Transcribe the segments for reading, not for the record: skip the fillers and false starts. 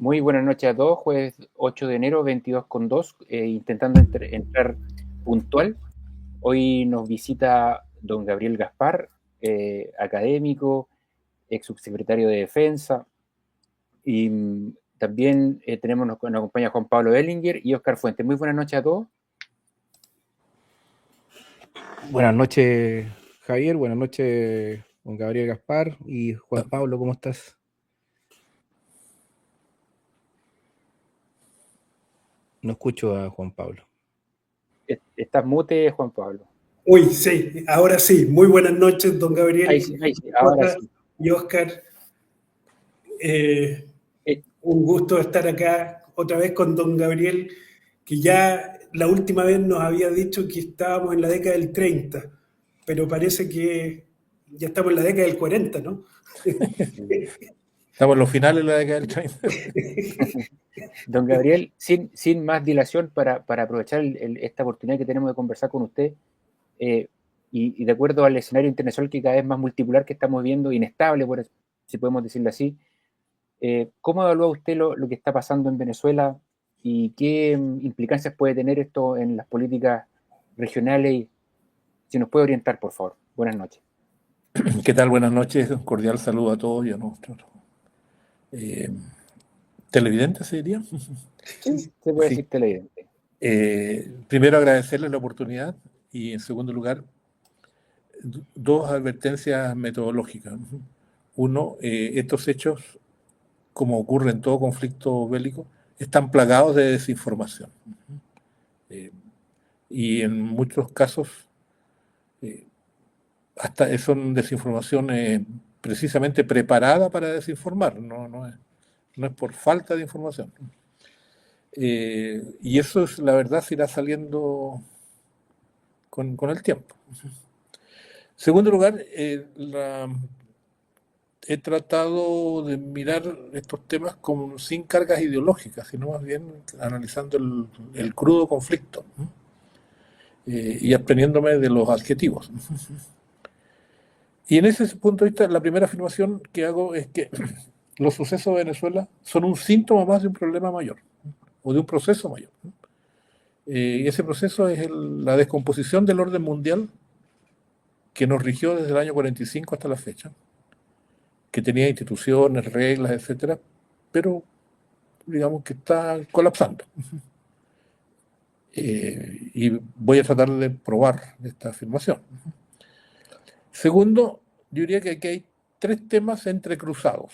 Muy buenas noches a todos, jueves 8 de enero, 22:02, intentando entrar puntual. Hoy nos visita don Gabriel Gaspar, académico, ex subsecretario de Defensa, y también nos acompaña Juan Pablo Ellinger y Oscar Fuentes. Muy buenas noches a todos. Buenas noches, Javier. Buenas noches, don Gabriel Gaspar y Juan Pablo. ¿Cómo estás? No escucho a Juan Pablo. Estás mute, Juan Pablo. Uy, sí, ahora sí. Muy buenas noches, don Gabriel. Ahí sí, ahora sí. Y Oscar. Un gusto estar acá otra vez con don Gabriel, que ya la última vez nos había dicho que estábamos en la década del 30, pero parece que ya estamos en la década del 40, ¿no? Estamos en los finales de la década del 30. Don Gabriel, sin más dilación, para aprovechar esta oportunidad que tenemos de conversar con usted, y de acuerdo al escenario internacional que cada vez más multipolar que estamos viendo, inestable, si podemos decirlo así, ¿cómo evalúa usted lo que está pasando en Venezuela y qué implicancias puede tener esto en las políticas regionales? Si nos puede orientar, por favor. Buenas noches. ¿Qué tal? Buenas noches. Un cordial saludo a todos y a nuestros televidentes, ¿se diría? Sí, se puede decir televidente. Primero, agradecerles la oportunidad y, en segundo lugar, dos advertencias metodológicas. Uno, estos hechos, como ocurre en todo conflicto bélico, están plagados de desinformación. Y en muchos casos hasta son desinformación precisamente preparada para desinformar, no es por falta de información. Y eso es, la verdad, se irá saliendo con el tiempo. Segundo lugar, he tratado de mirar estos temas sin cargas ideológicas, sino más bien analizando el crudo conflicto y aprendiéndome de los adjetivos. Y en ese punto de vista, la primera afirmación que hago es que los sucesos de Venezuela son un síntoma más de un problema mayor, o de un proceso mayor. Y ese proceso es la descomposición del orden mundial que nos rigió desde el año 45 hasta la fecha, que tenía instituciones, reglas, etcétera, pero digamos que está colapsando. Y voy a tratar de probar esta afirmación. Segundo, yo diría que aquí hay tres temas entrecruzados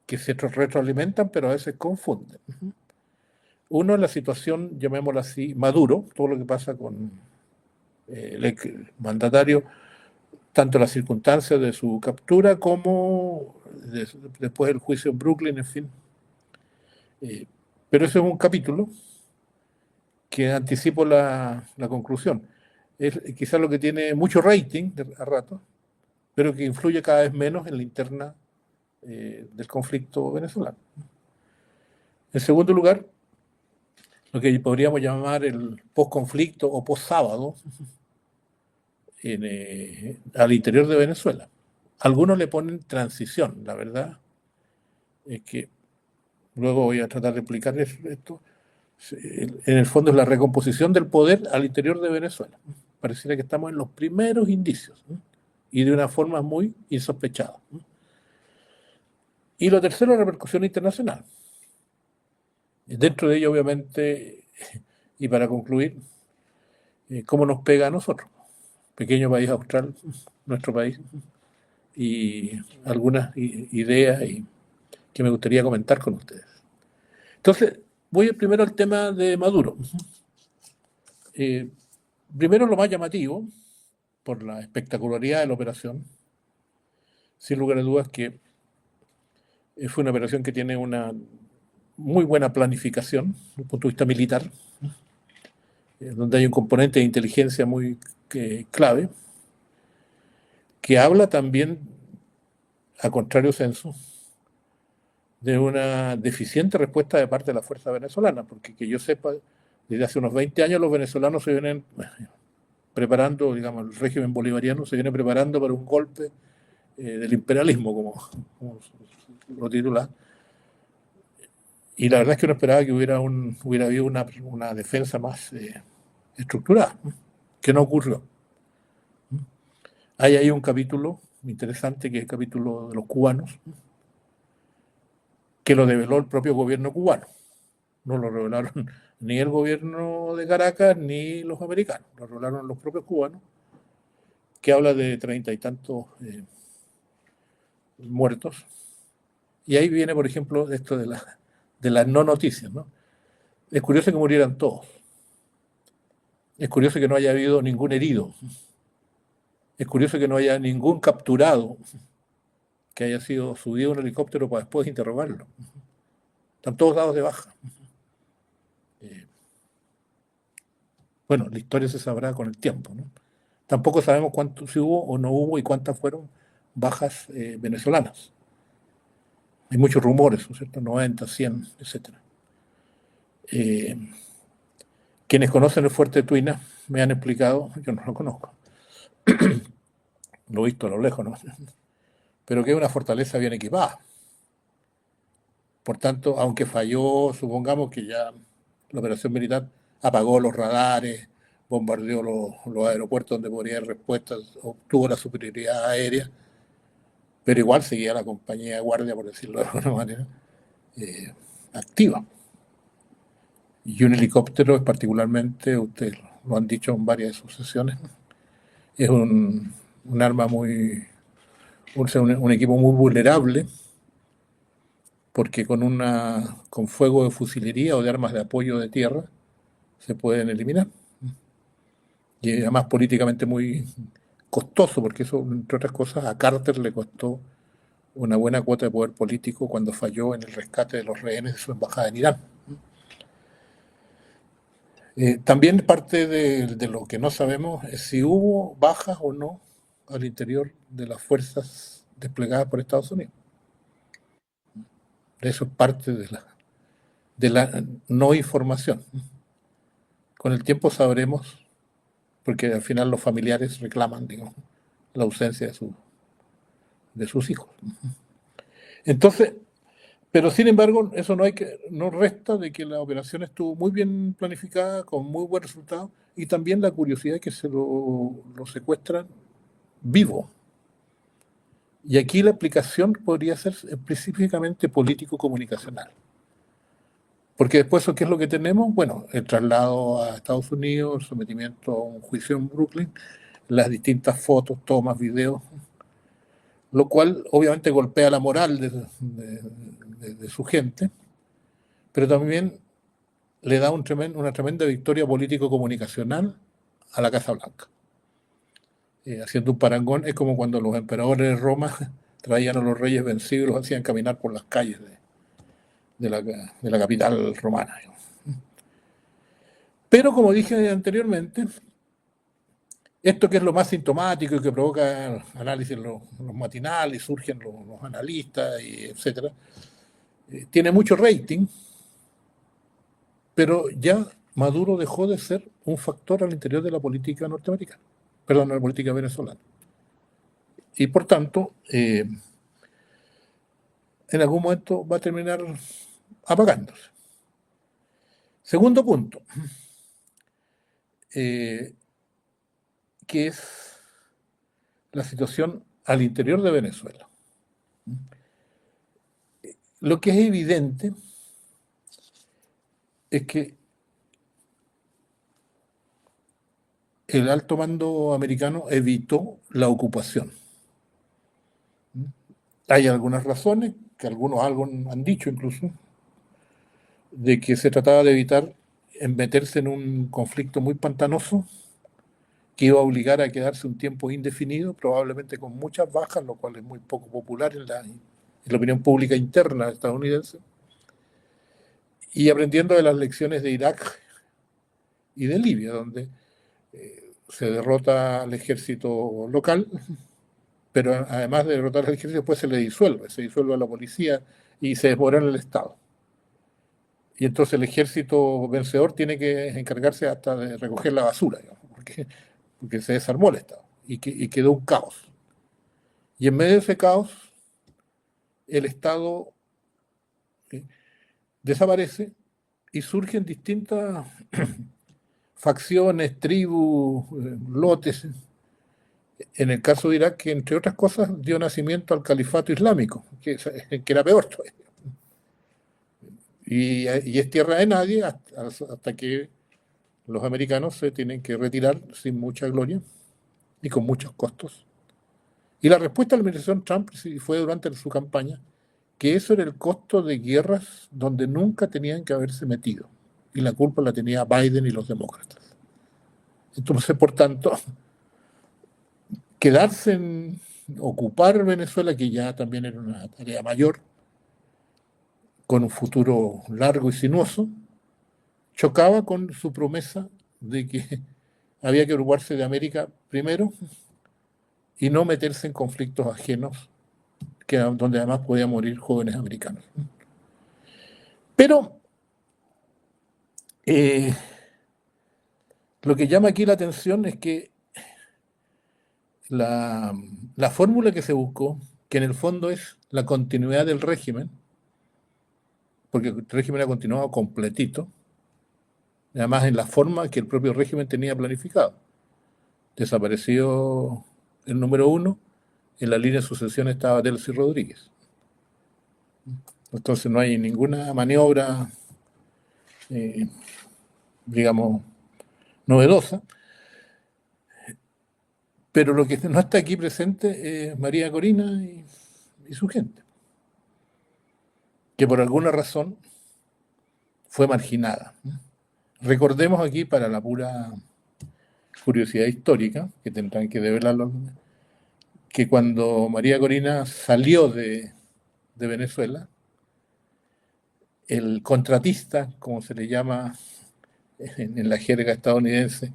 que se retroalimentan, pero a veces confunden. Uno es la situación, llamémosla así, Maduro, todo lo que pasa con el mandatario, tanto las circunstancias de su captura como después del juicio en Brooklyn, en fin. Pero eso es un capítulo que anticipo la conclusión. Es quizás lo que tiene mucho rating a rato, pero que influye cada vez menos en la interna del conflicto venezolano. En segundo lugar, lo que podríamos llamar el post-conflicto o post-sábado al interior de Venezuela. Algunos le ponen transición, la verdad es que luego voy a tratar de explicar esto. En el fondo es la recomposición del poder al interior de Venezuela. Pareciera que estamos en los primeros indicios y de una forma muy insospechada. Y lo tercero, la repercusión internacional. Dentro de ello, obviamente, y para concluir, cómo nos pega a nosotros, pequeño país austral, nuestro país, y algunas ideas que me gustaría comentar con ustedes. Entonces, voy primero al tema de Maduro. Primero, lo más llamativo, por la espectacularidad de la operación, sin lugar a dudas que fue una operación que tiene una muy buena planificación desde el punto de vista militar, donde hay un componente de inteligencia muy clave, que habla también, a contrario censo, de una deficiente respuesta de parte de la fuerza venezolana, porque que yo sepa, desde hace unos 20 años los venezolanos se vienen preparando, digamos, el régimen bolivariano se viene preparando para un golpe del imperialismo, como lo titula, Y la verdad es que uno esperaba que hubiera habido una defensa más estructurada, ¿no? Que no ocurrió. Hay ahí un capítulo interesante, que es el capítulo de los cubanos, que lo develó el propio gobierno cubano. No lo revelaron ni el gobierno de Caracas ni los americanos, lo revelaron los propios cubanos, que habla de 30 y tantos muertos. Y ahí viene, por ejemplo, esto de las no noticias, ¿no? Es curioso que murieran todos. Es curioso que no haya habido ningún herido. Es curioso que no haya ningún capturado que haya sido subido a un helicóptero para después interrogarlo. Están todos dados de baja. Bueno, la historia se sabrá con el tiempo, ¿no? Tampoco sabemos cuántos si hubo o no hubo y cuántas fueron bajas venezolanas. Hay muchos rumores, ¿no es cierto? 90, 100, etc. Quienes conocen el fuerte de Tuina me han explicado, yo no lo conozco, lo he visto a lo lejos, ¿no? Pero que es una fortaleza bien equipada. Por tanto, aunque falló, supongamos que ya la operación militar apagó los radares, bombardeó los aeropuertos donde podría haber respuestas, obtuvo la superioridad aérea, pero igual seguía la compañía de guardia, por decirlo de alguna manera, activa. Y un helicóptero es particularmente, ustedes lo han dicho en varias de sus sesiones, es un arma un equipo muy vulnerable, porque con fuego de fusilería o de armas de apoyo de tierra se pueden eliminar. Y además políticamente muy costoso, porque eso, entre otras cosas, a Carter le costó una buena cuota de poder político cuando falló en el rescate de los rehenes de su embajada en Irán. También parte de lo que no sabemos es si hubo bajas o no al interior de las fuerzas desplegadas por Estados Unidos. Eso es parte de la no información. Con el tiempo sabremos, porque al final los familiares reclaman, digamos, la ausencia de sus hijos. Entonces, pero sin embargo, eso no resta de que la operación estuvo muy bien planificada, con muy buen resultado, y también la curiosidad de que se lo secuestran vivo. Y aquí la aplicación podría ser específicamente político-comunicacional. Porque después, ¿qué es lo que tenemos? Bueno, el traslado a Estados Unidos, el sometimiento a un juicio en Brooklyn, las distintas fotos, tomas, videos, lo cual obviamente golpea la moral de su gente, pero también le da una tremenda victoria político-comunicacional a la Casa Blanca. Haciendo un parangón, es como cuando los emperadores de Roma traían a los reyes vencidos y los hacían caminar por las calles de la capital romana. Pero como dije anteriormente, esto que es lo más sintomático y que provoca análisis en los matinales, surgen los analistas, etc., tiene mucho rating, pero ya Maduro dejó de ser un factor al interior de la política norteamericana, perdón, de la política venezolana. Y por tanto, en algún momento va a terminar apagándose. Segundo punto, que es la situación al interior de Venezuela. Lo que es evidente es que el alto mando americano evitó la ocupación. Hay algunas razones, que algunos algo han dicho incluso, de que se trataba de evitar meterse en un conflicto muy pantanoso que iba a obligar a quedarse un tiempo indefinido, probablemente con muchas bajas, lo cual es muy poco popular en la opinión pública interna estadounidense, y aprendiendo de las lecciones de Irak y de Libia, donde se derrota al ejército local, pero además de derrotar al ejército, después se disuelve a la policía y se desmorona el Estado. Y entonces el ejército vencedor tiene que encargarse hasta de recoger la basura, digamos, porque se desarmó el Estado y quedó un caos. Y en medio de ese caos, el Estado desaparece y surgen distintas facciones, tribus, lotes. En el caso de Irak, que entre otras cosas dio nacimiento al califato islámico, que era peor todavía. Y es tierra de nadie hasta que los americanos se tienen que retirar sin mucha gloria y con muchos costos. Y la respuesta de la administración Trump fue durante su campaña que eso era el costo de guerras donde nunca tenían que haberse metido. Y la culpa la tenía Biden y los demócratas. Entonces, por tanto, quedarse en ocupar Venezuela, que ya también era una tarea mayor, con un futuro largo y sinuoso, chocaba con su promesa de que había que ocuparse de América primero y no meterse en conflictos ajenos, donde además podían morir jóvenes americanos. Pero lo que llama aquí la atención es que la fórmula que se buscó, que en el fondo es la continuidad del régimen, porque el régimen ha continuado completito, además en la forma que el propio régimen tenía planificado. Desapareció el número 1, en la línea de sucesión estaba Delcy Rodríguez. Entonces no hay ninguna maniobra, digamos, novedosa. Pero lo que no está aquí presente es María Corina y su gente, que por alguna razón fue marginada. Recordemos aquí, para la pura curiosidad histórica, que tendrán que develarlo, que cuando María Corina salió de Venezuela, el contratista, como se le llama en la jerga estadounidense,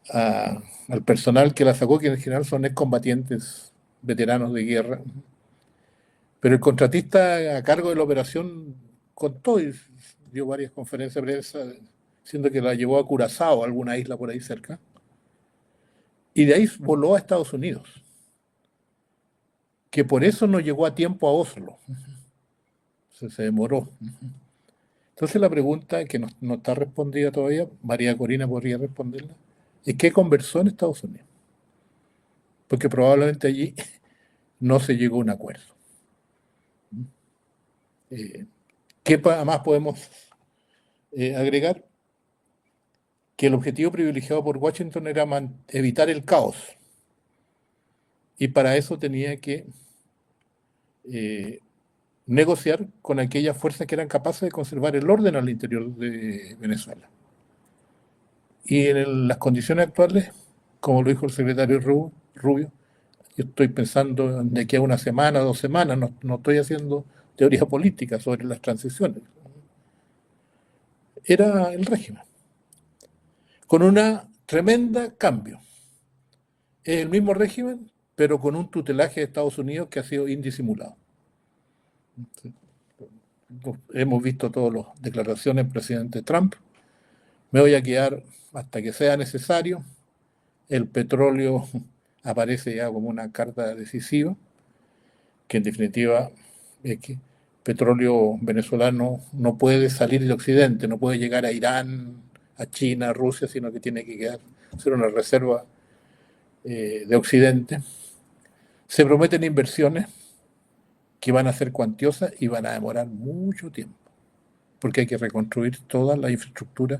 al personal que la sacó, que en general son excombatientes veteranos de guerra, pero el contratista a cargo de la operación contó y dio varias conferencias de prensa diciendo que la llevó a Curazao, alguna isla por ahí cerca, y de ahí voló a Estados Unidos, que por eso no llegó a tiempo a Oslo, se demoró. Entonces la pregunta que no está respondida todavía, María Corina podría responderla, es qué conversó en Estados Unidos, porque probablemente allí no se llegó a un acuerdo. ¿Qué más podemos agregar? Que el objetivo privilegiado por Washington era evitar el caos, y para eso tenía que negociar con aquellas fuerzas que eran capaces de conservar el orden al interior de Venezuela. Y en las condiciones actuales, como lo dijo el secretario Rubio, yo estoy pensando de aquí a una semana, 2 semanas, no estoy haciendo teoría política sobre las transiciones. Era el régimen, con una tremenda cambio. Es el mismo régimen, pero con un tutelaje de Estados Unidos que ha sido indisimulado. Hemos visto todas las declaraciones del presidente Trump. Me voy a quedar hasta que sea necesario. El petróleo aparece ya como una carta decisiva, que en definitiva es que el petróleo venezolano no puede salir de Occidente, no puede llegar a Irán, a China, a Rusia, sino que tiene que ser una reserva de Occidente. Se prometen inversiones que van a ser cuantiosas y van a demorar mucho tiempo, porque hay que reconstruir toda la infraestructura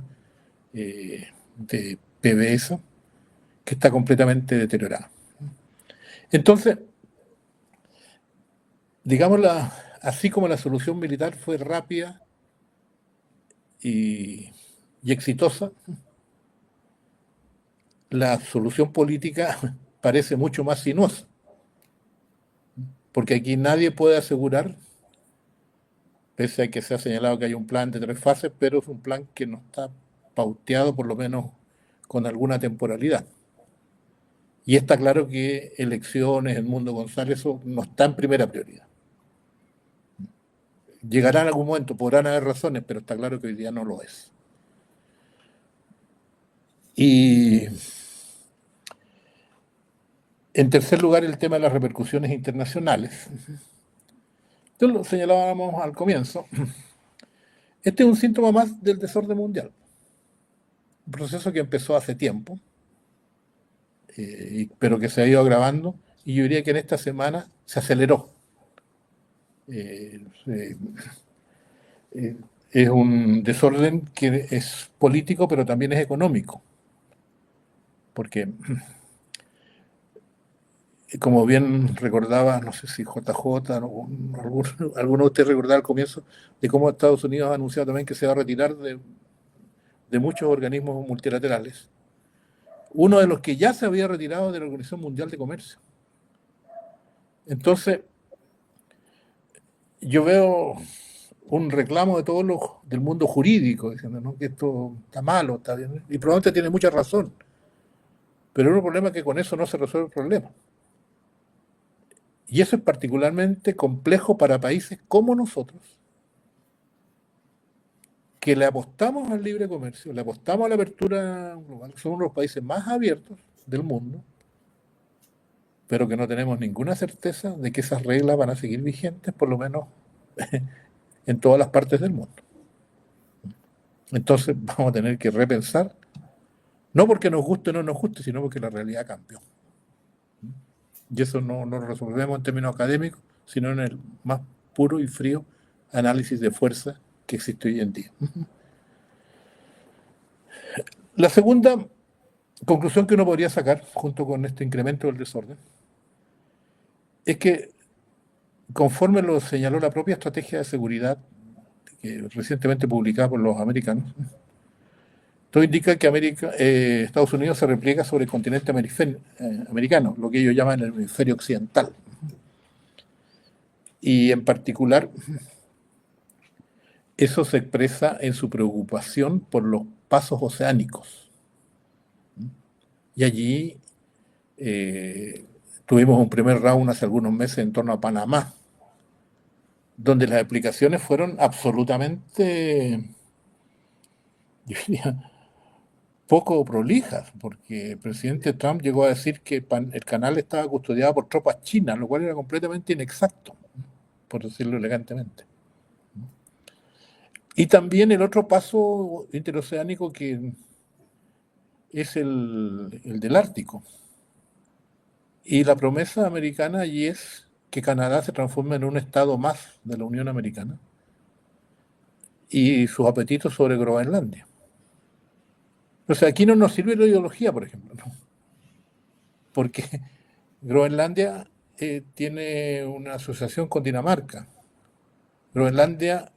de PDVSA, que está completamente deteriorada. Entonces, digámosla, así como la solución militar fue rápida y exitosa, la solución política parece mucho más sinuosa, porque aquí nadie puede asegurar, pese a que se ha señalado que hay un plan de 3 fases, pero es un plan que no está pauteado, por lo menos con alguna temporalidad. Y está claro que elecciones, el mundo González, eso no está en primera prioridad. Llegará en algún momento, podrán haber razones, pero está claro que hoy día no lo es. Y en tercer lugar, el tema de las repercusiones internacionales. Entonces lo señalábamos al comienzo. Este es un síntoma más del desorden mundial, un proceso que empezó hace tiempo, pero que se ha ido agravando, y yo diría que en esta semana se aceleró. Eh, eh, eh, es un desorden que es político, pero también es económico, porque, como bien recordaba, no sé si JJ, alguno de ustedes recordaba al comienzo, de cómo Estados Unidos ha anunciado también que se va a retirar de muchos organismos multilaterales. Uno de los que ya se había retirado de la Organización Mundial de Comercio. Entonces, yo veo un reclamo de todos los del mundo jurídico, diciendo, ¿no?, que esto está malo, está bien, y probablemente tiene mucha razón. Pero el problema es que con eso no se resuelve el problema. Y eso es particularmente complejo para países como nosotros, que le apostamos al libre comercio, le apostamos a la apertura global, somos uno de los países más abiertos del mundo, pero que no tenemos ninguna certeza de que esas reglas van a seguir vigentes, por lo menos en todas las partes del mundo. Entonces vamos a tener que repensar, no porque nos guste o no nos guste, sino porque la realidad cambió. Y eso no lo resolvemos en términos académicos, sino en el más puro y frío análisis de fuerza que existe hoy en día. La segunda conclusión que uno podría sacar, junto con este incremento del desorden, es que, conforme lo señaló la propia estrategia de seguridad recientemente publicada por los americanos, todo indica que Estados Unidos se repliega sobre el continente americano, lo que ellos llaman el hemisferio occidental. Y en particular, eso se expresa en su preocupación por los pasos oceánicos. Y allí tuvimos un primer round hace algunos meses en torno a Panamá, donde las explicaciones fueron absolutamente, yo diría, poco prolijas, porque el presidente Trump llegó a decir que el canal estaba custodiado por tropas chinas, lo cual era completamente inexacto, por decirlo elegantemente. Y también el otro paso interoceánico, que es el del Ártico. Y la promesa americana allí es que Canadá se transforme en un estado más de la Unión Americana y sus apetitos sobre Groenlandia. O sea, aquí no nos sirve la ideología, por ejemplo, ¿no? Porque Groenlandia tiene una asociación con Dinamarca. Groenlandia,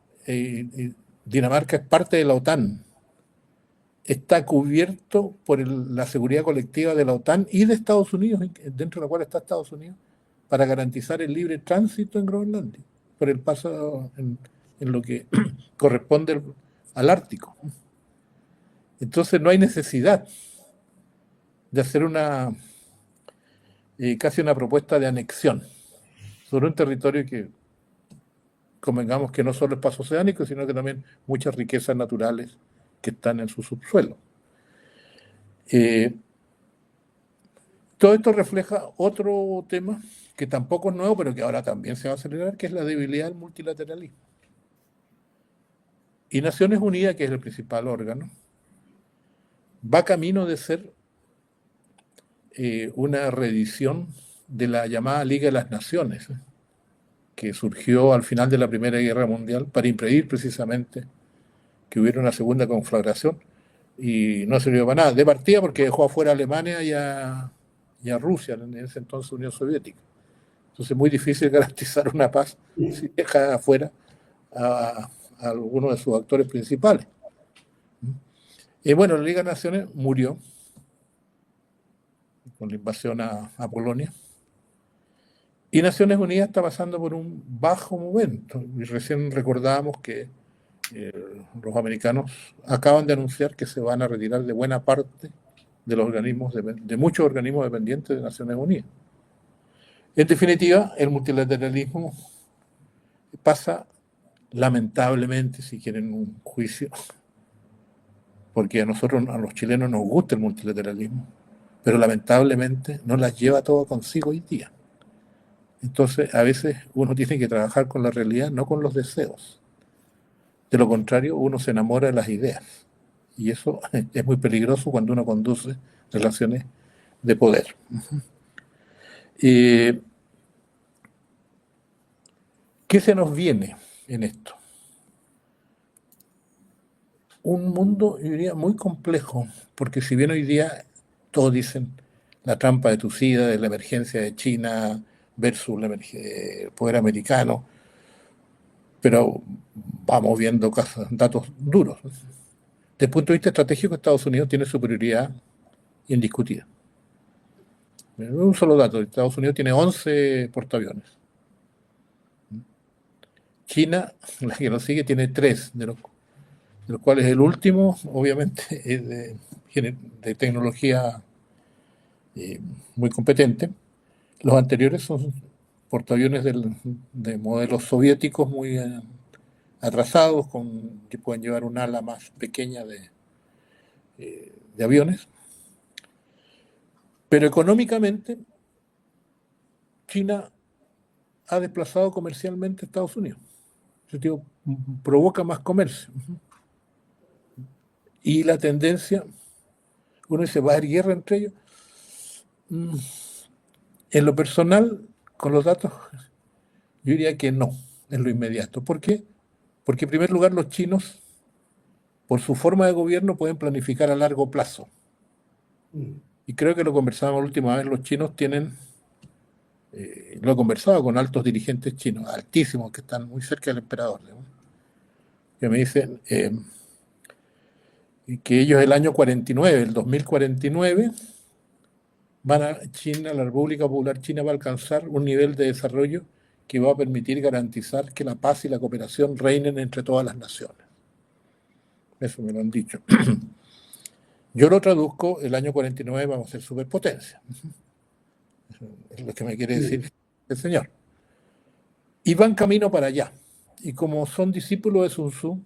Dinamarca es parte de la OTAN. Está cubierto por la seguridad colectiva de la OTAN y de Estados Unidos, dentro de la cual está Estados Unidos, para garantizar el libre tránsito en Groenlandia, por el paso en lo que corresponde al Ártico. Entonces no hay necesidad de hacer casi una propuesta de anexión sobre un territorio que, convengamos que no solo es paso oceánico, sino que también muchas riquezas naturales que están en su subsuelo. Todo esto refleja otro tema que tampoco es nuevo, pero que ahora también se va a acelerar, que es la debilidad del multilateralismo. Y Naciones Unidas, que es el principal órgano, va camino de ser una reedición de la llamada Liga de las Naciones, que surgió al final de la Primera Guerra Mundial para impedir precisamente que hubiera una segunda conflagración, y no sirvió para nada. De partida porque dejó afuera a Alemania y a Rusia, en ese entonces Unión Soviética. Entonces es muy difícil garantizar una paz si deja afuera a alguno de sus actores principales. Bueno, la Liga de Naciones murió con la invasión a Polonia. Y Naciones Unidas está pasando por un bajo momento. Y recién recordábamos que los americanos acaban de anunciar que se van a retirar de buena parte de los organismos, de muchos organismos dependientes de Naciones Unidas. En definitiva, el multilateralismo pasa, lamentablemente, si quieren un juicio, porque a nosotros, a los chilenos, nos gusta el multilateralismo, pero lamentablemente no las lleva todo consigo hoy día. Entonces, a veces uno tiene que trabajar con la realidad, no con los deseos. De lo contrario, uno se enamora de las ideas. Y eso es muy peligroso cuando uno conduce relaciones de poder. ¿Qué se nos viene en esto? Un mundo, yo diría, muy complejo, porque si bien hoy día todos dicen la trampa de Tucídides, de la emergencia de China versus el poder americano, pero vamos viendo datos duros. Desde el punto de vista estratégico, Estados Unidos tiene superioridad indiscutida. Un solo dato, Estados Unidos tiene 11 portaaviones. China, la que lo sigue, tiene 3, de los cuales el último, obviamente, es de tecnología muy competente. Los anteriores son portaaviones de modelos soviéticos muy atrasados, que pueden llevar un ala más pequeña de aviones. Pero económicamente, China ha desplazado comercialmente a Estados Unidos. Eso provoca más comercio. Y la tendencia, uno dice, ¿va a haber guerra entre ellos? En lo personal, con los datos, yo diría que no, en lo inmediato. ¿Por qué? Porque en primer lugar los chinos, por su forma de gobierno, pueden planificar a largo plazo. Y creo que lo conversábamos la última vez, los chinos tienen, lo he conversado con altos dirigentes chinos, altísimos, que están muy cerca del emperador, ¿no? Que me dicen que ellos el año 49, el 2049, China, la República Popular China va a alcanzar un nivel de desarrollo que va a permitir garantizar que la paz y la cooperación reinen entre todas las naciones. Eso me lo han dicho. Yo lo traduzco, el año 49 vamos a ser superpotencia. Es lo que me quiere decir el señor. Y van camino para allá. Y como son discípulos de Sun Tzu,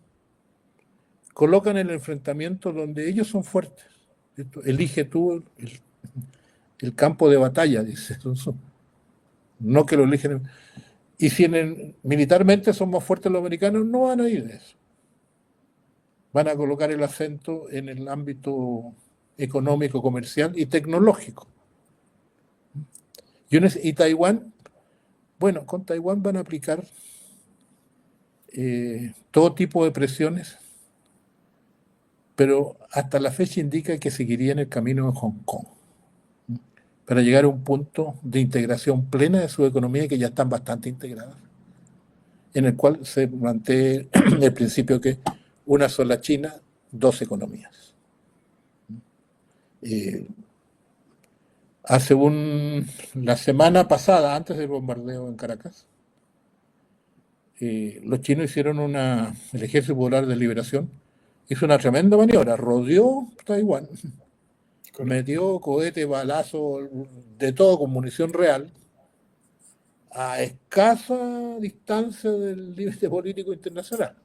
colocan el enfrentamiento donde ellos son fuertes. Elige tú el campo de batalla, dice Sun Tzu. No que lo eligen. Y si militarmente son más fuertes los americanos, no van a ir de eso. Van a colocar el acento en el ámbito económico, comercial y tecnológico. Y Taiwán, bueno, con Taiwán van a aplicar todo tipo de presiones, pero hasta la fecha indica que seguiría en el camino de Hong Kong, para llegar a un punto de integración plena de su economía, que ya están bastante integradas, en el cual se plantea el principio que una sola China, dos economías. La semana pasada, antes del bombardeo en Caracas, los chinos hicieron el Ejército Popular de Liberación, hizo una tremenda maniobra, rodeó Taiwán, metió cohete, balazo, de todo con munición real, a escasa distancia del límite político internacional.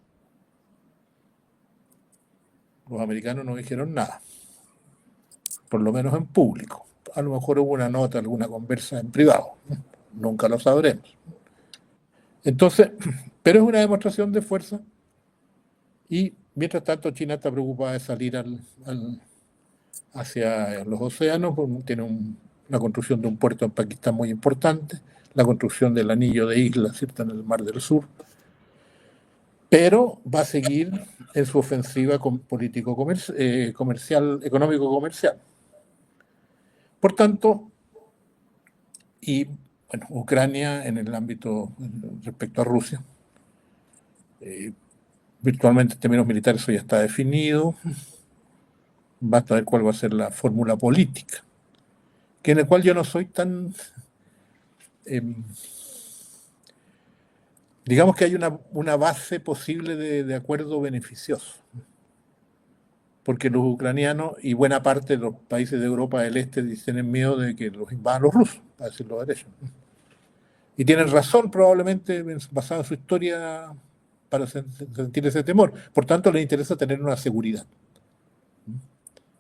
Los americanos no dijeron nada, por lo menos en público. A lo mejor hubo una nota, alguna conversa en privado, nunca lo sabremos. Entonces, pero es una demostración de fuerza, y mientras tanto China está preocupada de salir hacia los océanos, tiene la construcción de un puerto en Pakistán muy importante, la construcción del anillo de islas, ¿cierto?, en el Mar del Sur, pero va a seguir en su ofensiva económico-comercial. Por tanto, y bueno, Ucrania en el ámbito respecto a Rusia, virtualmente en términos militares eso ya está definido, basta ver cuál va a ser la fórmula política, en el cual yo no soy tan... digamos que hay una base posible de acuerdo beneficioso, porque los ucranianos y buena parte de los países de Europa del Este tienen miedo de que los invadan los rusos, para decirlo derecho. Y tienen razón, probablemente, basada en su historia, para sentir ese temor. Por tanto, les interesa tener una seguridad.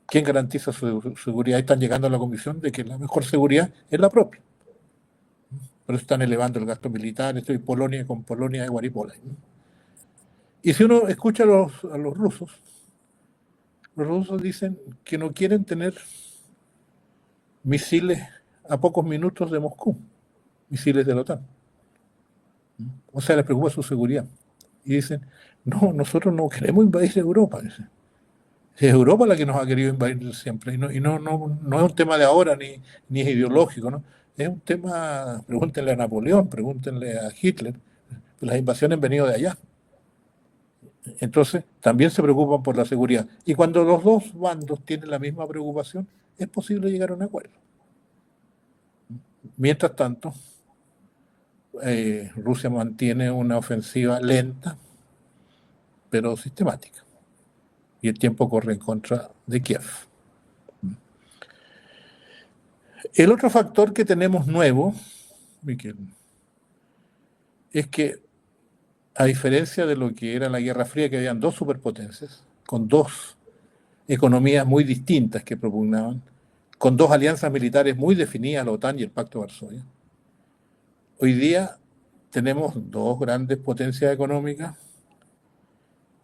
¿Quién garantiza su seguridad? Están llegando a la convicción de que la mejor seguridad es la propia. Por eso están elevando el gasto militar. Estoy con Polonia de Guaripola. Y si uno escucha a los rusos dicen que no quieren tener misiles a pocos minutos de Moscú, misiles de la OTAN. O sea, les preocupa su seguridad. Y dicen, no, nosotros no queremos invadir Europa. Dicen. Es Europa la que nos ha querido invadir siempre. Y no es un tema de ahora ni es ideológico, ¿no? Es un tema, pregúntenle a Napoleón, pregúntenle a Hitler. Las invasiones han venido de allá. Entonces, también se preocupan por la seguridad. Y cuando los dos bandos tienen la misma preocupación, es posible llegar a un acuerdo. Mientras tanto, Rusia mantiene una ofensiva lenta, pero sistemática. Y el tiempo corre en contra de Kiev. El otro factor que tenemos nuevo, Miquel, es que a diferencia de lo que era la Guerra Fría, que habían dos superpotencias, con dos economías muy distintas que propugnaban, con dos alianzas militares muy definidas, la OTAN y el Pacto de Varsovia, hoy día tenemos dos grandes potencias económicas,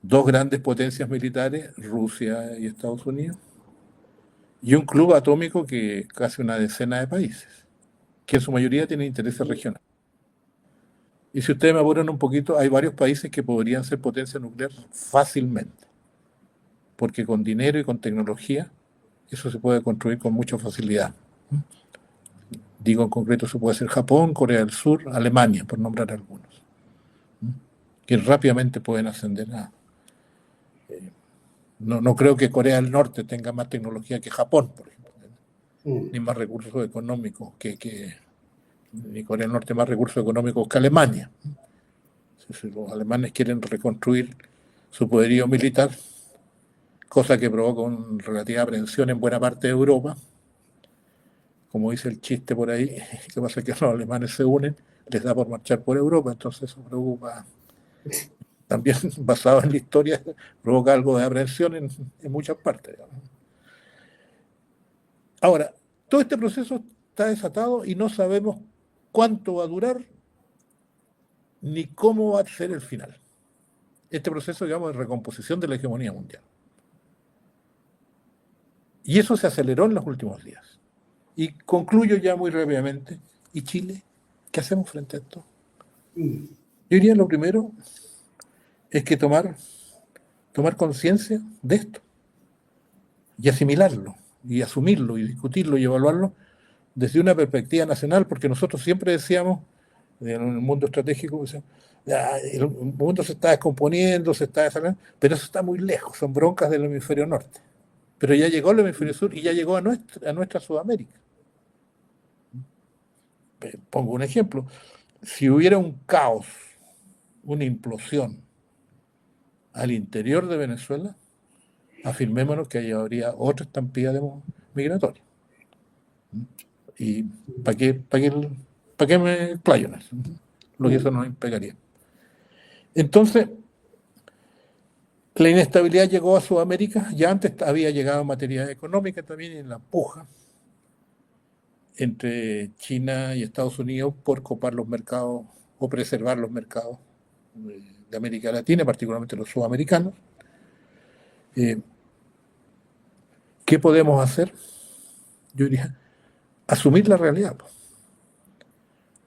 dos grandes potencias militares, Rusia y Estados Unidos, y un club atómico que casi una decena de países, que en su mayoría tienen intereses regionales. Y si ustedes me apuran un poquito, hay varios países que podrían ser potencia nuclear fácilmente, porque con dinero y con tecnología eso se puede construir con mucha facilidad. Digo en concreto, eso puede ser Japón, Corea del Sur, Alemania, por nombrar algunos, que rápidamente pueden ascender a... No creo que Corea del Norte tenga más tecnología que Japón, por ejemplo, ni más recursos económicos ni Corea del Norte más recursos económicos que Alemania. Si los alemanes quieren reconstruir su poderío militar, cosa que provoca una relativa aprensión en buena parte de Europa, como dice el chiste por ahí, que pasa que los alemanes se unen, les da por marchar por Europa, entonces eso preocupa. También basado en la historia, provoca algo de aprensión en muchas partes. Ahora, todo este proceso está desatado y no sabemos cuánto va a durar ni cómo va a ser el final. Este proceso, digamos, de recomposición de la hegemonía mundial. Y eso se aceleró en los últimos días. Y concluyo ya muy rápidamente. ¿Y Chile? ¿Qué hacemos frente a esto? Yo diría lo primero es que tomar conciencia de esto y asimilarlo y asumirlo y discutirlo y evaluarlo desde una perspectiva nacional, porque nosotros siempre decíamos en el mundo estratégico, el mundo se está descomponiendo, se está desarrollando, pero eso está muy lejos, son broncas del hemisferio norte. Pero ya llegó el hemisferio sur y ya llegó a nuestra Sudamérica. Pongo un ejemplo. Si hubiera un caos, una implosión al interior de Venezuela, afirmémonos que habría otra estampida migratoria. ¿Y para qué me explayo en eso? Lo que eso nos implicaría. Entonces, la inestabilidad llegó a Sudamérica, ya antes había llegado en materia económica también en la puja entre China y Estados Unidos por copar los mercados o preservar los mercados de América Latina, particularmente los sudamericanos. ¿Qué podemos hacer? Yo diría, asumir la realidad.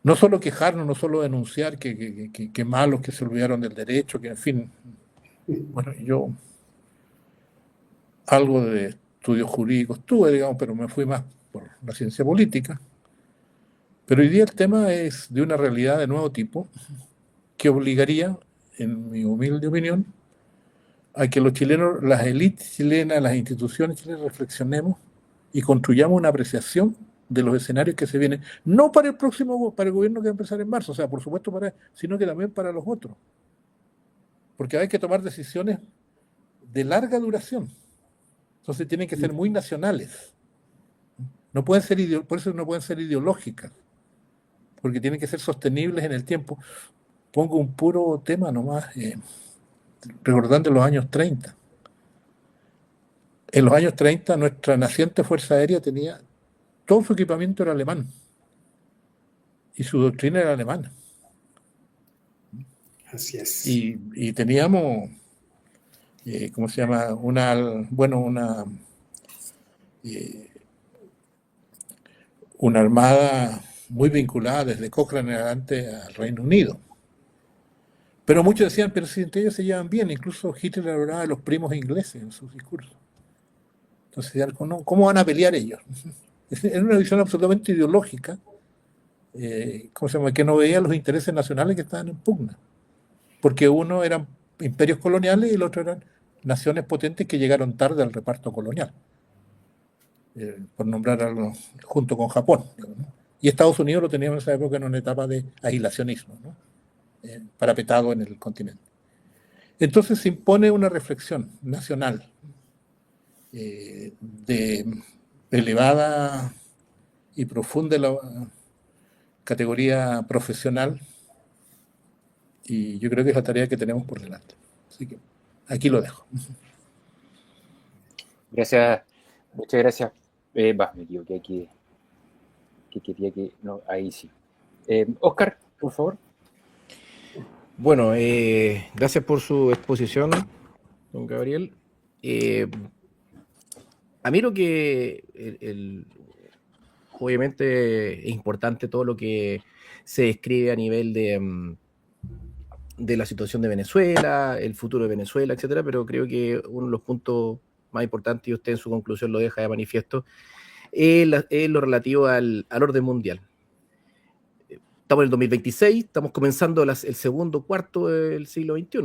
No solo quejarnos, no solo denunciar que malos que se olvidaron del derecho, que en fin. Bueno, yo algo de estudios jurídicos tuve, digamos, pero me fui más por la ciencia política. Pero hoy día el tema es de una realidad de nuevo tipo que obligaría, en mi humilde opinión, a que los chilenos, las élites chilenas, las instituciones chilenas reflexionemos y construyamos una apreciación de los escenarios que se vienen, no para el gobierno que va a empezar en marzo, o sea, por supuesto sino que también para los otros. Porque hay que tomar decisiones de larga duración. Entonces tienen que ser muy nacionales. No pueden ser por eso no pueden ser ideológicas, porque tienen que ser sostenibles en el tiempo. Pongo un puro tema nomás, recordando los años 30. En los años 30 nuestra naciente Fuerza Aérea tenía, todo su equipamiento era alemán y su doctrina era alemana. Así es. Y teníamos, ¿cómo se llama? Una armada muy vinculada desde Cochrane en adelante al Reino Unido. Pero muchos decían, pero si entre ellos se llevan bien, incluso Hitler hablaba de los primos ingleses en sus discursos. Entonces, ¿cómo van a pelear ellos? Era una visión absolutamente ideológica, ¿cómo se llama? Que no veía los intereses nacionales que estaban en pugna. Porque uno eran imperios coloniales y el otro eran naciones potentes que llegaron tarde al reparto colonial. Por nombrar algo, junto con Japón, ¿no? Y Estados Unidos lo teníamos en esa época en una etapa de aislacionismo, ¿no? Parapetado en el continente. Entonces se impone una reflexión nacional de elevada y profunda categoría profesional, y yo creo que es la tarea que tenemos por delante. Así que aquí lo dejo. Gracias, muchas gracias. Me equivoqué aquí. Que quería que... No, ahí sí. Oscar, por favor. Bueno, gracias por su exposición, don Gabriel. A mí lo que obviamente es importante todo lo que se describe a nivel de la situación de Venezuela, el futuro de Venezuela, etcétera, pero creo que uno de los puntos más importantes, y usted en su conclusión lo deja de manifiesto, es lo relativo al orden mundial. Estamos en el 2026, estamos comenzando el segundo cuarto del siglo XXI.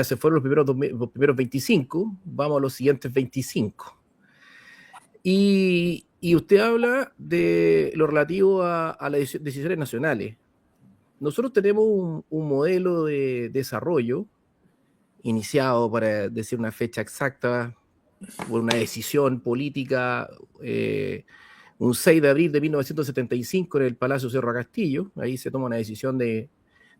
Se fueron los primeros 25, vamos a los siguientes 25. Y usted habla de lo relativo a las decisiones nacionales. Nosotros tenemos un modelo de desarrollo iniciado, para decir una fecha exacta, por una decisión política, un 6 de abril de 1975 en el Palacio Cerro Castillo. Ahí se toma una decisión de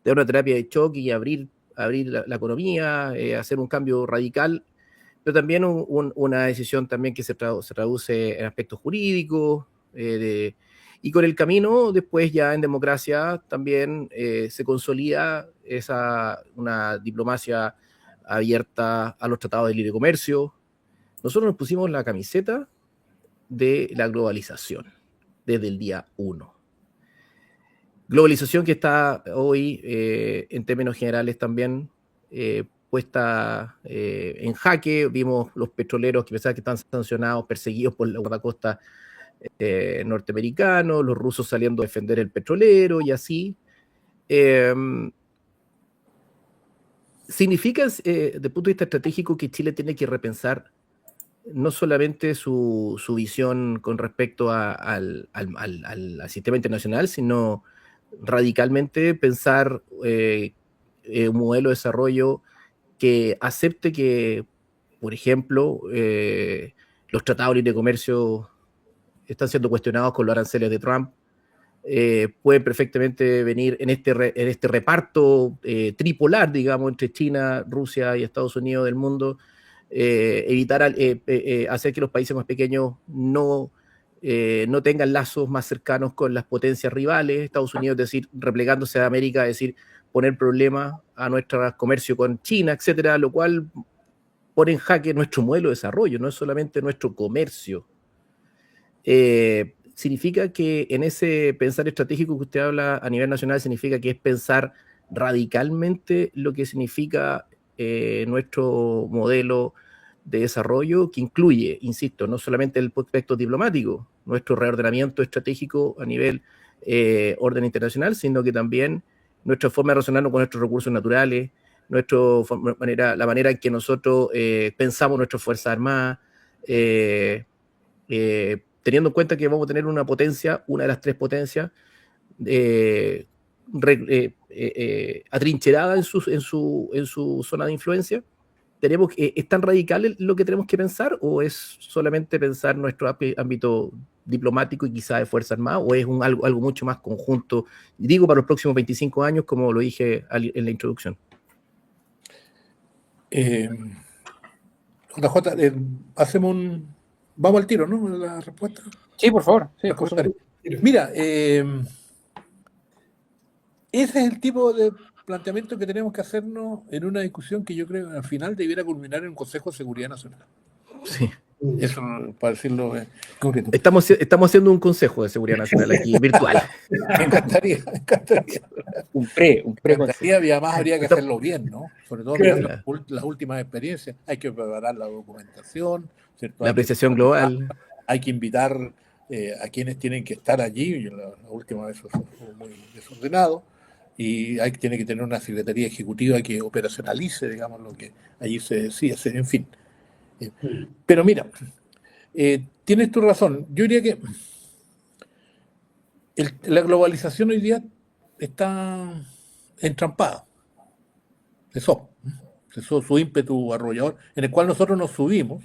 dar una terapia de choque y abrir la economía, hacer un cambio radical, pero también una decisión también que se traduce en aspectos jurídicos, y con el camino después ya en democracia también se consolida una diplomacia abierta a los tratados de libre comercio. Nosotros nos pusimos la camiseta de la globalización desde el día 1. Globalización que está hoy, en términos generales también, puesta en jaque. Vimos los petroleros que pensaban que están sancionados, perseguidos por la guardacosta norteamericano, los rusos saliendo a defender el petrolero y así. Significa, desde el punto de vista estratégico, que Chile tiene que repensar no solamente su visión con respecto al sistema internacional, sino radicalmente pensar un modelo de desarrollo que acepte que, por ejemplo, los tratados de libre comercio están siendo cuestionados con los aranceles de Trump. Pueden perfectamente venir en este reparto tripolar, digamos, entre China, Rusia y Estados Unidos del mundo, evitar hacer que los países más pequeños no tengan lazos más cercanos con las potencias rivales. Estados Unidos, es decir, replegándose a América, es decir, poner problemas a nuestro comercio con China, etcétera, lo cual pone en jaque nuestro modelo de desarrollo, no es solamente nuestro comercio. Significa que en ese pensar estratégico que usted habla a nivel nacional, significa que es pensar radicalmente lo que significa nuestro modelo de desarrollo, que incluye, insisto, no solamente el aspecto diplomático, nuestro reordenamiento estratégico a nivel orden internacional, sino que también nuestra forma de relacionarnos con nuestros recursos naturales, la manera en que nosotros pensamos nuestras Fuerzas Armadas, teniendo en cuenta que vamos a tener una potencia, una de las tres potencias, atrincherada en su zona de influencia. ¿Es tan radical lo que tenemos que pensar, o es solamente pensar nuestro ámbito diplomático y quizá de Fuerza Armada, o es algo mucho más conjunto, digo, para los próximos 25 años, como lo dije en la introducción? JJ, vamos al tiro, ¿no? La respuesta. Sí, por favor. Sí, Mira, ese es el tipo de planteamiento que tenemos que hacernos en una discusión que yo creo que al final debiera culminar en un Consejo de Seguridad Nacional. Sí. Eso, para decirlo concreto. Estamos haciendo un Consejo de Seguridad Nacional aquí, virtual. Me encantaría. Un Me pre encantaría, y además habría que hacerlo bien, ¿no? Sobre todo Claro. mirando las últimas experiencias. Hay que preparar la documentación, ¿cierto? La apreciación global. Hay que invitar a quienes tienen que estar allí. La última vez fue muy desordenado. Y tiene que tener una secretaría ejecutiva que operacionalice, digamos, lo que allí se decide hacer, en fin. Pero mira, tienes tu razón. Yo diría que la globalización hoy día está entrampada. Cesó su ímpetu arrollador, en el cual nosotros nos subimos.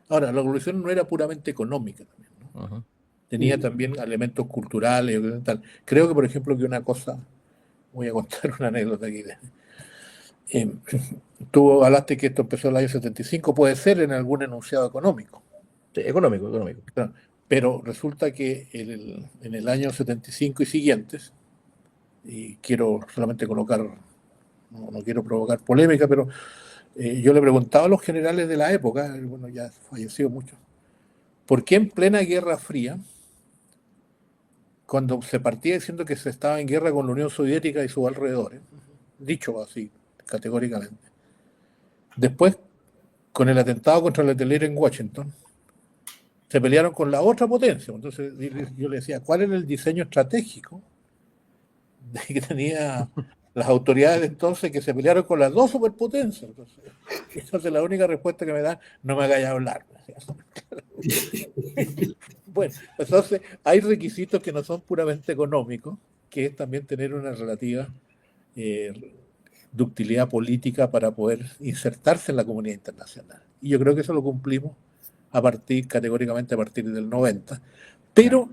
Ahora, la globalización no era puramente económica también, ¿no? Ajá. Tenía también elementos culturales y tal. Creo que, por ejemplo, que una cosa, voy a contar una anécdota aquí. Tú hablaste que esto empezó en el año 75, puede ser en algún enunciado económico. Sí, económico. Claro, pero resulta que en el año 75 y siguientes, y quiero solamente colocar, no quiero provocar polémica, pero yo le preguntaba a los generales de la época, bueno, ya falleció mucho, ¿por qué en plena Guerra Fría, cuando se partía diciendo que se estaba en guerra con la Unión Soviética y sus alrededores, dicho así categóricamente, después con el atentado contra la hotelera en Washington, se pelearon con la otra potencia? Entonces yo le decía, ¿cuál era el diseño estratégico que tenía las autoridades de entonces, que se pelearon con las dos superpotencias? Entonces la única respuesta que me dan: no me hagáis hablar. Bueno, entonces hay requisitos que no son puramente económicos, que es también tener una relativa ductilidad política para poder insertarse en la comunidad internacional. Y yo creo que eso lo cumplimos categóricamente a partir del 90. Pero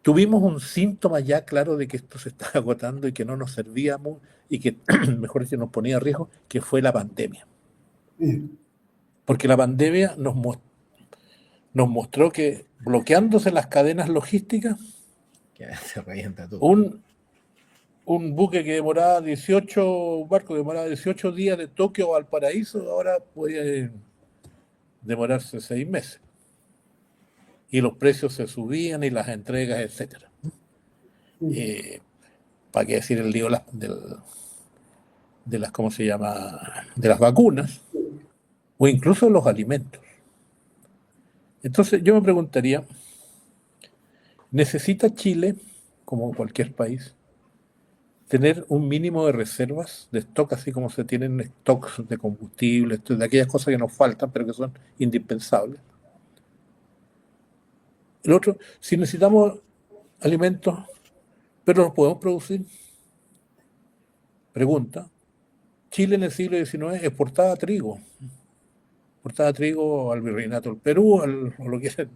tuvimos un síntoma ya claro de que esto se estaba agotando y que no nos servíamos y que, mejor dicho, nos ponía a riesgo, que fue la pandemia. Porque la pandemia nos mostró que, bloqueándose las cadenas logísticas, Se revienta todo. un buque que demoraba 18, un barco que demoraba 18 días de Tokio al Valparaíso, ahora podía demorarse 6 meses. Y los precios se subían y las entregas, etcétera. ¿Para qué decir el lío de las, ¿cómo se llama?, de las vacunas, o incluso de los alimentos? Entonces yo me preguntaría, ¿necesita Chile, como cualquier país, tener un mínimo de reservas de stock, así como se tienen stocks de combustible, de aquellas cosas que nos faltan pero que son indispensables? El otro, si necesitamos alimentos, pero los podemos producir. Pregunta: Chile en el siglo XIX exportaba trigo al Virreinato del Perú, o lo que es el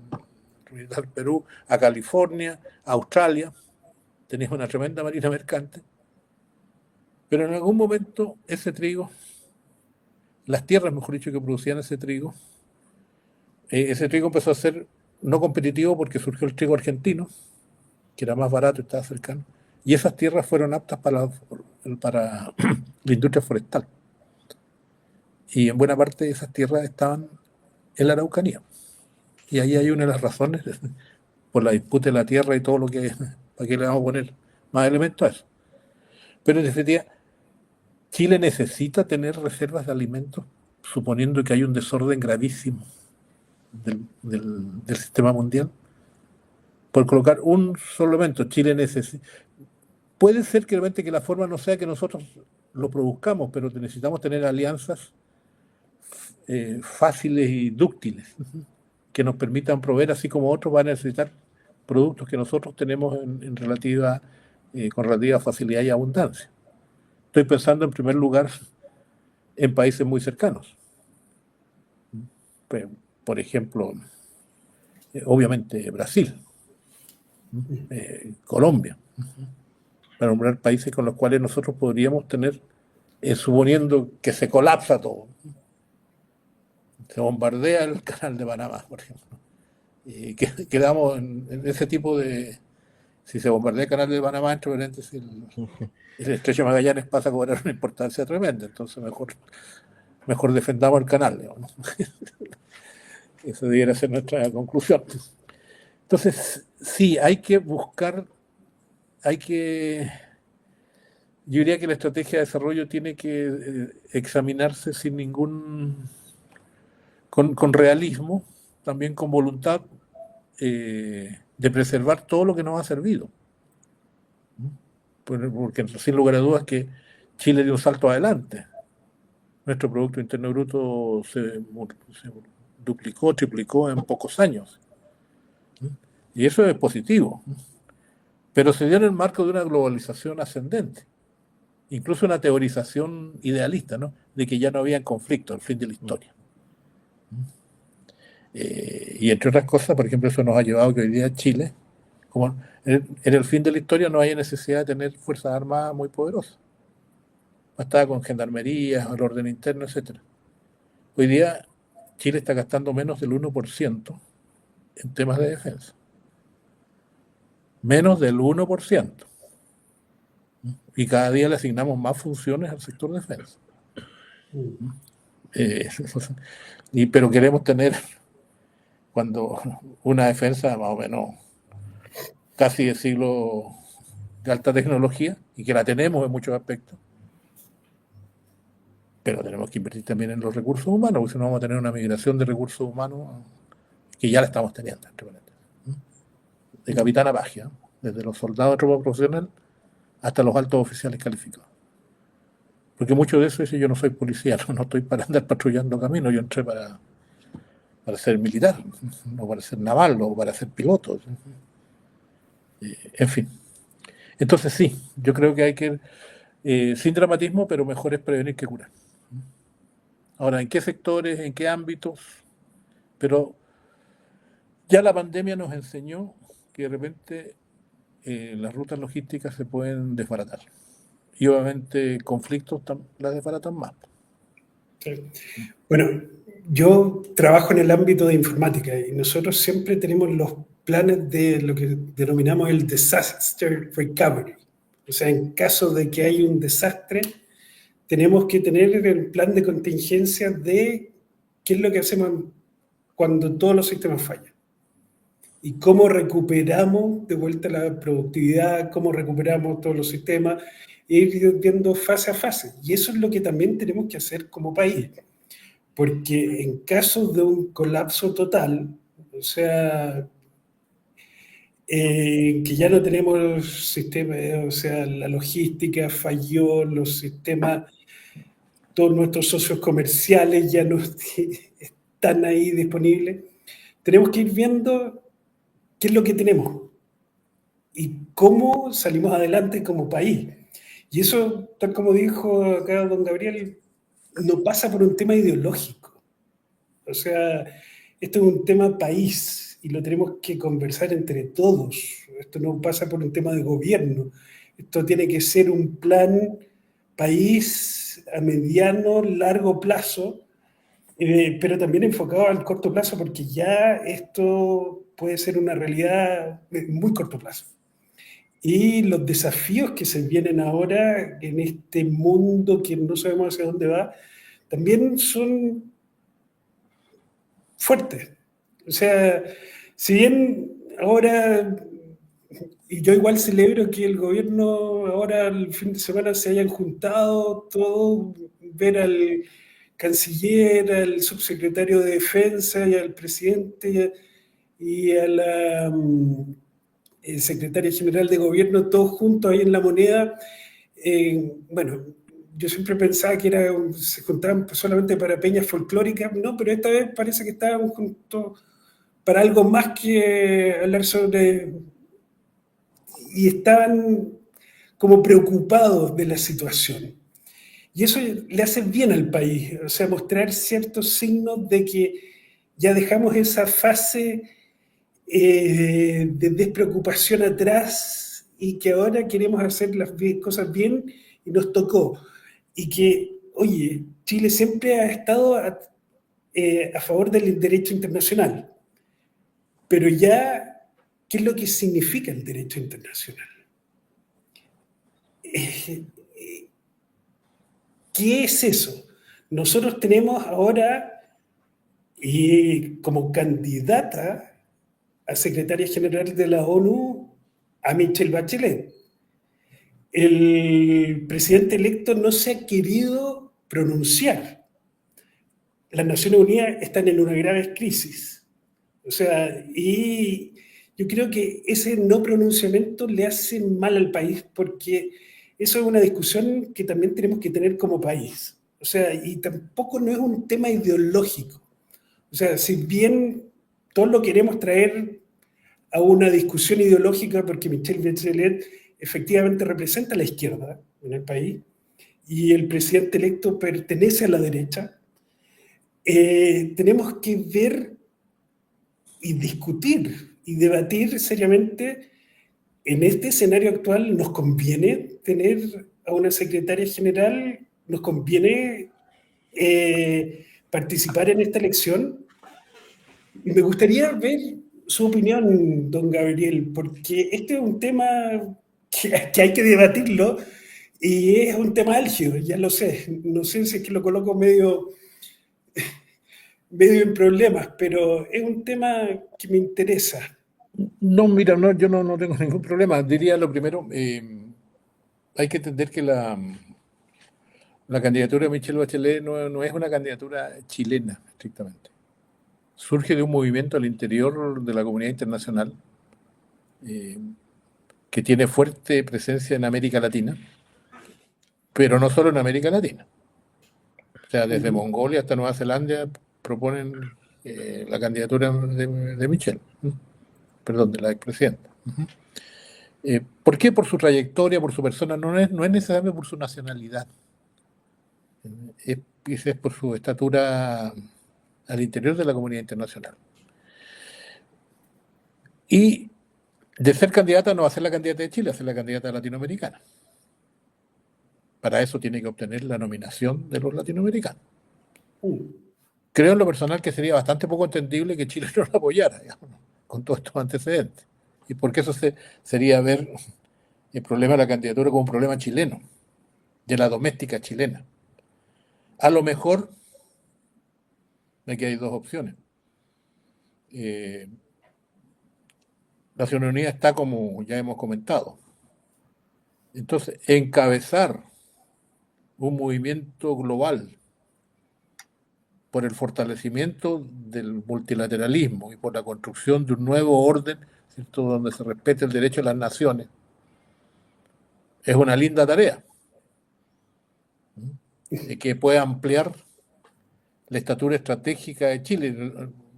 Virreinato del Perú, a California, a Australia. Tenía una tremenda marina mercante. Pero en algún momento ese trigo, las tierras, mejor dicho, que producían ese trigo empezó a ser no competitivo porque surgió el trigo argentino, que era más barato y estaba cercano. Y esas tierras fueron aptas para la industria forestal. Y en buena parte de esas tierras estaban en la Araucanía. Y ahí hay una de las razones por la disputa de la tierra y todo lo que... ¿Para qué le vamos a poner más elementos a eso? Pero en definitiva, Chile necesita tener reservas de alimentos, suponiendo que hay un desorden gravísimo del sistema mundial. Por colocar un solo elemento, Chile necesita... Puede ser que realmente que la forma no sea que nosotros lo produzcamos, pero necesitamos tener alianzas fáciles y dúctiles que nos permitan proveer, así como otros van a necesitar productos que nosotros tenemos con relativa facilidad y abundancia. Estoy pensando en primer lugar en países muy cercanos. Por ejemplo, obviamente Brasil, Colombia, para nombrar países con los cuales nosotros podríamos tener, suponiendo que se colapsa todo, se bombardea el canal de Panamá, por ejemplo, y quedamos en ese tipo de... Si se bombardea el canal de Panamá, entre paréntesis, el estrecho de Magallanes pasa a cobrar una importancia tremenda, entonces mejor defendamos el canal, digamos. Esa debería ser nuestra conclusión. Entonces, sí, hay que buscar, yo diría que la estrategia de desarrollo tiene que examinarse sin con realismo, también con voluntad de preservar todo lo que nos ha servido. Porque sin lugar a dudas que Chile dio un salto adelante. Nuestro Producto Interno Bruto se duplicó, triplicó en pocos años. Y eso es positivo. Pero se dio en el marco de una globalización ascendente. Incluso una teorización idealista, ¿no? De que ya no había conflicto al fin de la historia. Y entre otras cosas, por ejemplo, eso nos ha llevado a que hoy día Chile, como en el fin de la historia, no haya necesidad de tener fuerzas armadas muy poderosas. Bastaba con gendarmería, el orden interno, etc. Hoy día Chile está gastando menos del 1% en temas de defensa. Menos del 1%. Y cada día le asignamos más funciones al sector defensa. Pero queremos tener, cuando una defensa más o menos casi de siglo de alta tecnología, y que la tenemos en muchos aspectos, pero tenemos que invertir también en los recursos humanos, porque si no vamos a tener una migración de recursos humanos que ya la estamos teniendo, de capitán a pagia, desde los soldados de tropa profesional hasta los altos oficiales calificados. Porque mucho de eso dice: yo no soy policía, no estoy para andar patrullando caminos, yo entré para ser militar, no para ser naval, o para ser piloto. En fin. Entonces sí, yo creo que hay que, sin dramatismo, pero mejor es prevenir que curar. Ahora, ¿en qué sectores, en qué ámbitos? Pero ya la pandemia nos enseñó que de repente las rutas logísticas se pueden desbaratar. Y obviamente conflictos las desbaratan más. Sí. Bueno, yo trabajo en el ámbito de informática y nosotros siempre tenemos los planes de lo que denominamos el disaster recovery. O sea, en caso de que haya un desastre, tenemos que tener el plan de contingencia de qué es lo que hacemos cuando todos los sistemas fallan. Y cómo recuperamos de vuelta la productividad, cómo recuperamos todos los sistemas, e ir viendo fase a fase. Y eso es lo que también tenemos que hacer como país. Porque en caso de un colapso total, o sea, que ya no tenemos el sistema, o sea, la logística falló, los sistemas, todos nuestros socios comerciales ya no están ahí disponibles, tenemos que ir viendo qué es lo que tenemos y cómo salimos adelante como país. Y eso, tal como dijo acá don Gabriel, no pasa por un tema ideológico. O sea, esto es un tema país y lo tenemos que conversar entre todos. Esto no pasa por un tema de gobierno. Esto tiene que ser un plan país a mediano, largo plazo, pero también enfocado al corto plazo, porque ya esto puede ser una realidad de muy corto plazo. Y los desafíos que se vienen ahora en este mundo que no sabemos hacia dónde va, también son fuertes. O sea, si bien ahora, y yo igual celebro que el gobierno ahora el fin de semana se hayan juntado todos, ver al canciller, al subsecretario de Defensa y al presidente y a la secretaria general de gobierno, todos juntos ahí en La Moneda. Bueno, yo siempre pensaba que se juntaban solamente para peñas folclóricas, no, pero esta vez parece que estaban juntos para algo más que hablar sobre... Y estaban como preocupados de la situación. Y eso le hace bien al país, o sea, mostrar ciertos signos de que ya dejamos esa fase de despreocupación atrás y que ahora queremos hacer las cosas bien y nos tocó. Y que, oye, Chile siempre ha estado a favor del derecho internacional, pero ya, ¿qué es lo que significa el derecho internacional? ¿qué es eso? Nosotros tenemos ahora como candidata a secretaria general de la ONU a Michelle Bachelet. El presidente electo no se ha querido pronunciar. Las Naciones Unidas están en una grave crisis. O sea, y yo creo que ese no pronunciamiento le hace mal al país, porque eso es una discusión que también tenemos que tener como país. O sea, y tampoco no es un tema ideológico. O sea, si bien todos lo queremos traer a una discusión ideológica, porque Michelle Bachelet efectivamente representa a la izquierda en el país, y el presidente electo pertenece a la derecha, tenemos que ver y discutir y debatir seriamente. En este escenario actual, ¿nos conviene tener a una secretaria general? ¿Nos conviene participar en esta elección? Y me gustaría ver su opinión, don Gabriel, porque este es un tema que hay que debatirlo y es un tema álgido, ya lo sé. No sé si es que lo coloco medio en problemas, pero es un tema que me interesa. No, mira, no, yo no tengo ningún problema. Diría lo primero, hay que entender que la candidatura de Michelle Bachelet no es una candidatura chilena, estrictamente. Surge de un movimiento al interior de la comunidad internacional que tiene fuerte presencia en América Latina, pero no solo en América Latina. O sea, desde Mongolia hasta Nueva Zelanda proponen la candidatura de Michelle, perdón, de la expresidenta. ¿Por qué? Por su trayectoria, por su persona, no es necesariamente por su nacionalidad. Es por su estatura al interior de la comunidad internacional. Y de ser candidata no va a ser la candidata de Chile, va a ser la candidata latinoamericana. Para eso tiene que obtener la nominación de los latinoamericanos. Creo en lo personal que sería bastante poco entendible que Chile no la apoyara, digamos, con todos estos antecedentes. Y porque eso sería ver el problema de la candidatura como un problema chileno, de la doméstica chilena. A lo mejor, aquí hay dos opciones. La Naciones Unidas está como ya hemos comentado. Entonces, encabezar un movimiento global por el fortalecimiento del multilateralismo y por la construcción de un nuevo orden, ¿cierto?, donde se respete el derecho de las naciones, es una linda tarea que puede ampliar la estatura estratégica de Chile.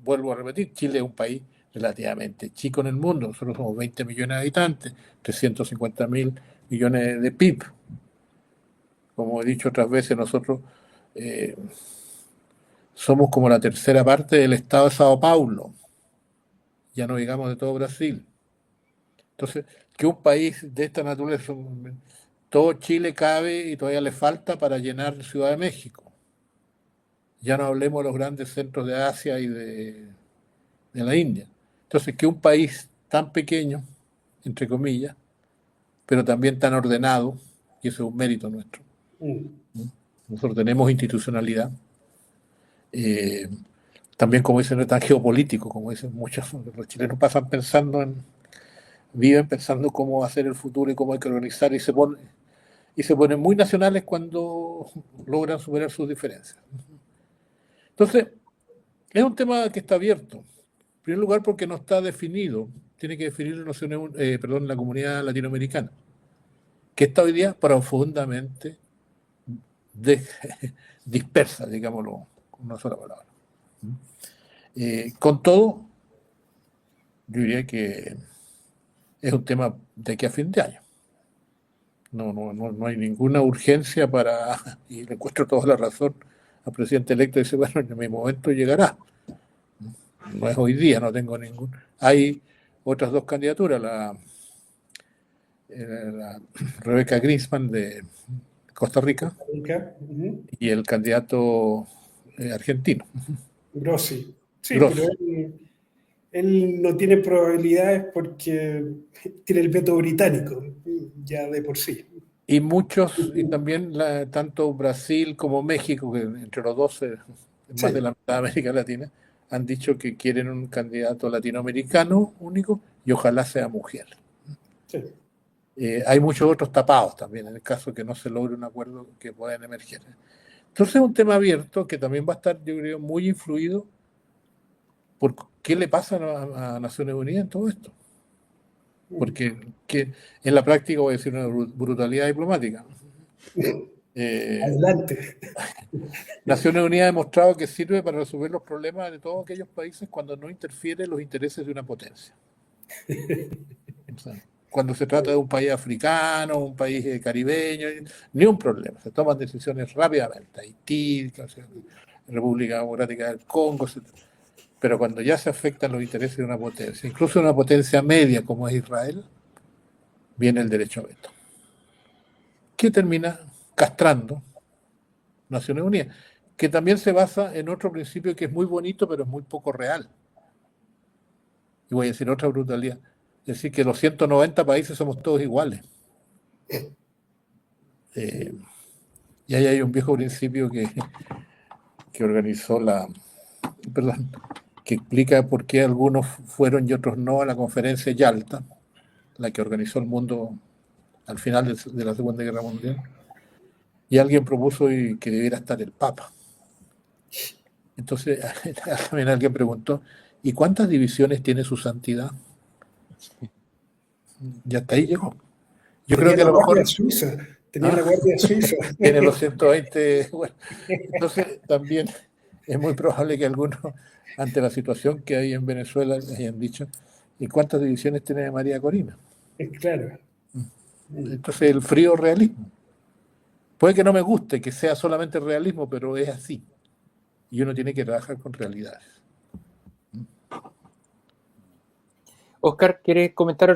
Vuelvo a repetir, Chile es un país relativamente chico en el mundo. Nosotros somos 20 millones de habitantes, 350.000 millones de PIB. Como he dicho otras veces, nosotros somos como la tercera parte del estado de Sao Paulo, ya no digamos de todo Brasil. Entonces, que un país de esta naturaleza, todo Chile cabe y todavía le falta para llenar Ciudad de México. Ya no hablemos de los grandes centros de Asia y de la India. Entonces, que un país tan pequeño, entre comillas, pero también tan ordenado, y eso es un mérito nuestro. Nosotros tenemos institucionalidad. También, como dicen, no es tan geopolítico, como dicen muchos. Los chilenos viven pensando cómo va a ser el futuro y cómo hay que organizar, y se ponen muy nacionales cuando logran superar sus diferencias. Entonces, es un tema que está abierto. En primer lugar, porque no está definido. Tiene que definirlo la comunidad latinoamericana, que está hoy día profundamente dispersa, digámoslo con una sola palabra. Con todo, yo diría que es un tema de aquí a fin de año. No hay ninguna urgencia y le encuentro toda la razón al presidente electo. Dice, bueno, en mi momento llegará. No es hoy día, no tengo ningún. Hay otras dos candidaturas, la Rebeca Grisman de Costa Rica y el candidato argentino. Grossi. Sí, Grossi. pero él no tiene probabilidades porque tiene el veto británico, ya de por sí. Y muchos, y también tanto Brasil como México, que entre los dos es más de Sí, la mitad de América Latina, han dicho que quieren un candidato latinoamericano único y ojalá sea mujer. sí. Hay muchos otros tapados también, en el caso que no se logre un acuerdo que puedan emerger. Entonces es un tema abierto que también va a estar, yo creo, muy influido por qué le pasa a Naciones Unidas en todo esto. Porque en la práctica voy a decir una brutalidad diplomática. Eh, Adelante. Naciones Unidas ha demostrado que sirve para resolver los problemas de todos aquellos países cuando no interfiere en los intereses de una potencia. O sea, cuando se trata de un país africano, un país caribeño, ni un problema. Se toman decisiones rápidamente. Haití, República Democrática del Congo, etc. Pero cuando ya se afectan los intereses de una potencia, incluso de una potencia media como es Israel, viene el derecho a veto, que termina castrando Naciones Unidas, que también se basa en otro principio que es muy bonito, pero es muy poco real. Y voy a decir otra brutalidad. Es decir, que los 190 países somos todos iguales. Y ahí hay un viejo principio que organizó perdón, que explica por qué algunos fueron y otros no a la conferencia Yalta, la que organizó el mundo al final de la Segunda Guerra Mundial. Y alguien propuso que debiera estar el Papa. Entonces también alguien preguntó, ¿y cuántas divisiones tiene su santidad? Y hasta ahí llegó. Yo creo Tenía que a la lo mejor Guardia Suiza. Tenía la Guardia Suiza. tiene los 120. Bueno, entonces también es muy probable que algunos, ante la situación que hay en Venezuela, hayan dicho, ¿y cuántas divisiones tiene María Corina? Claro. Entonces el frío realismo. Puede que no me guste que sea solamente realismo, pero es así. Y uno tiene que trabajar con realidades. Oscar, ¿quieres comentar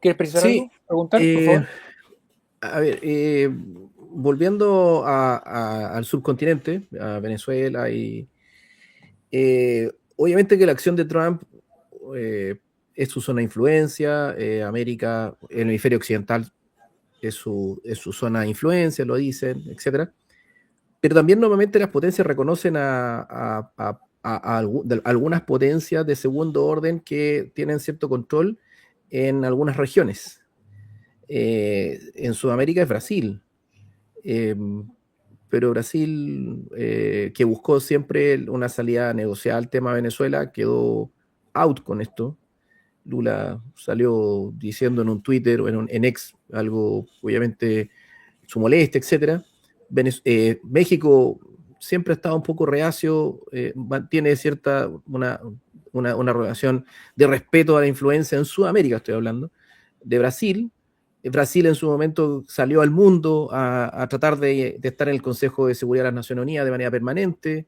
¿Quieres precisar algo? Sí, ¿Preguntar, por favor? a ver, volviendo al subcontinente, a Venezuela, obviamente que la acción de Trump es su zona de influencia, América, el hemisferio occidental es su zona de influencia, lo dicen, etcétera. Pero también normalmente las potencias reconocen a algunas potencias de segundo orden que tienen cierto control en algunas regiones. En Sudamérica es Brasil, eh, pero Brasil, que buscó siempre una salida negociada al tema de Venezuela, quedó out con esto. Lula salió diciendo en un Twitter o en X algo, obviamente, su molestia, etc. México siempre ha estado un poco reacio, mantiene una relación de respeto a la influencia en Sudamérica, estoy hablando, de Brasil. Brasil en su momento salió al mundo a tratar de estar en el Consejo de Seguridad de las Naciones Unidas de manera permanente,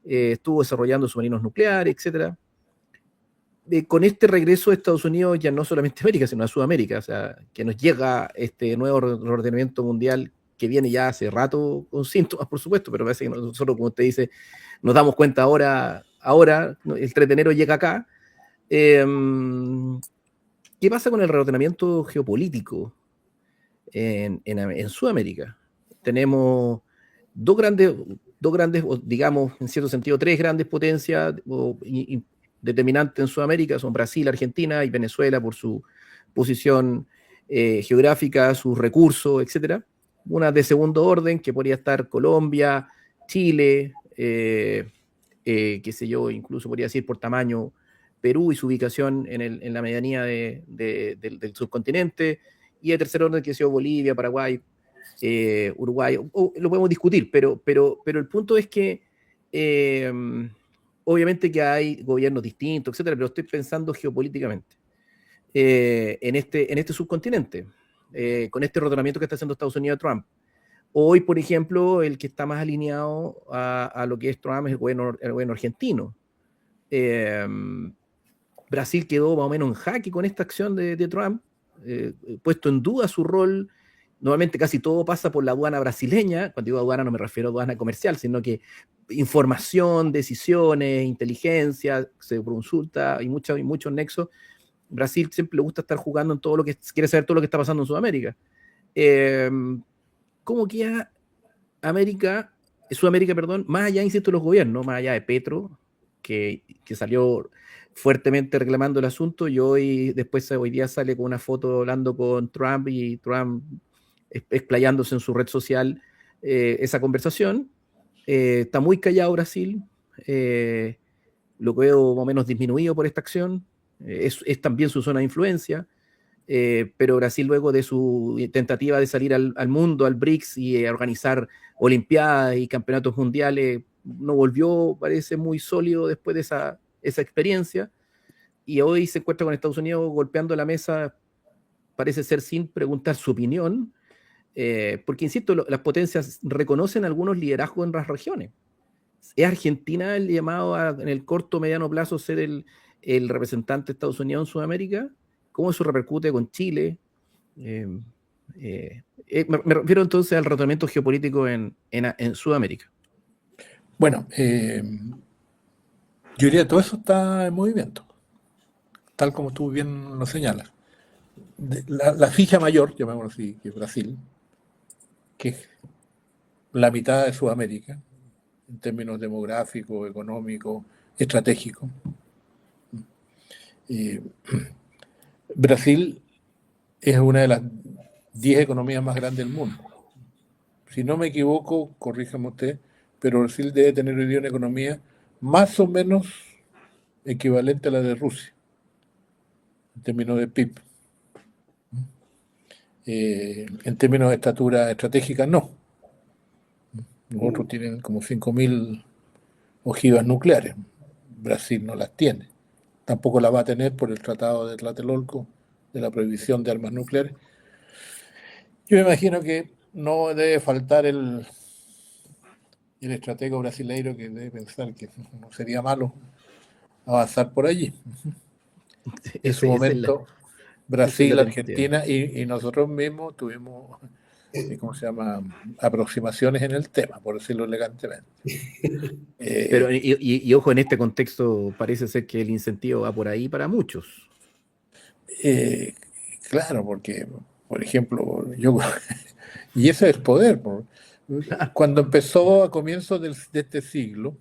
estuvo desarrollando submarinos nucleares, etc. Con este regreso de Estados Unidos ya no solamente a América, sino a Sudamérica, o sea, que nos llega este nuevo ordenamiento mundial que viene ya hace rato con síntomas, por supuesto, pero parece que nosotros, como usted dice, nos damos cuenta ahora el 3 de enero llega acá. ¿Qué pasa con el reordenamiento geopolítico en Sudamérica? Tenemos dos grandes, digamos, en cierto sentido, tres grandes potencias determinantes en Sudamérica, son Brasil, Argentina y Venezuela por su posición geográfica, sus recursos, etcétera. Una de segundo orden, que podría estar Colombia, Chile, qué sé yo, incluso podría decir por tamaño Perú y su ubicación en la medianía del subcontinente, y de tercer orden, que sea Bolivia, Paraguay, Uruguay, lo podemos discutir, pero el punto es que obviamente que hay gobiernos distintos, etcétera, pero estoy pensando geopolíticamente en este subcontinente, con este rotonamiento que está haciendo Estados Unidos de Trump. Hoy, por ejemplo, el que está más alineado a lo que es Trump es el gobierno argentino. Brasil quedó más o menos en jaque con esta acción de Trump, puesto en duda su rol. Normalmente casi todo pasa por la aduana brasileña. Cuando digo aduana no me refiero a aduana comercial, sino que información, decisiones, inteligencia, se consulta y muchos nexos. Brasil siempre le gusta estar jugando en todo lo que quiere saber todo lo que está pasando en Sudamérica. ¿Cómo queda Sudamérica, perdón, más allá, insisto, de los gobiernos, más allá de Petro, que salió fuertemente reclamando el asunto, y hoy día sale con una foto hablando con Trump, y Trump explayándose en su red social esa conversación. Está muy callado Brasil, lo veo más o menos disminuido por esta acción, es también su zona de influencia. Pero Brasil, luego de su tentativa de salir al mundo, al BRICS, y organizar olimpiadas y campeonatos mundiales, no volvió, parece, muy sólido después de esa experiencia, y hoy se encuentra con Estados Unidos golpeando la mesa, parece ser sin preguntar su opinión, porque, insisto, las potencias reconocen algunos liderazgos en las regiones. ¿Es Argentina el llamado en el corto o mediano plazo ser el representante de Estados Unidos en Sudamérica? ¿Cómo eso repercute con Chile? Me refiero entonces al retornamiento geopolítico en Sudamérica. Bueno, yo diría que todo eso está en movimiento, tal como tú bien lo señalas. La ficha mayor, llamémoslo así, que es Brasil, que es la mitad de Sudamérica, en términos demográficos, económicos, estratégicos. Brasil es una de las 10 economías más grandes del mundo. Si no me equivoco, corríjame usted, pero Brasil debe tener hoy día una economía más o menos equivalente a la de Rusia, en términos de PIB. En términos de estatura estratégica, no. Los otros tienen como 5.000 ojivas nucleares. Brasil no las tiene. Tampoco las va a tener por el Tratado de Tlatelolco, de la prohibición de armas nucleares. Yo me imagino que no debe faltar el estratego brasileiro que debe pensar que no sería malo avanzar por allí. En su momento, Brasil, Argentina y nosotros mismos tuvimos, ¿cómo se llama?, aproximaciones en el tema, por decirlo elegantemente. Pero, y ojo, en este contexto parece ser que el incentivo va por ahí para muchos. Claro, porque, por ejemplo, y ese es poder. Cuando empezó a comienzos de este siglo,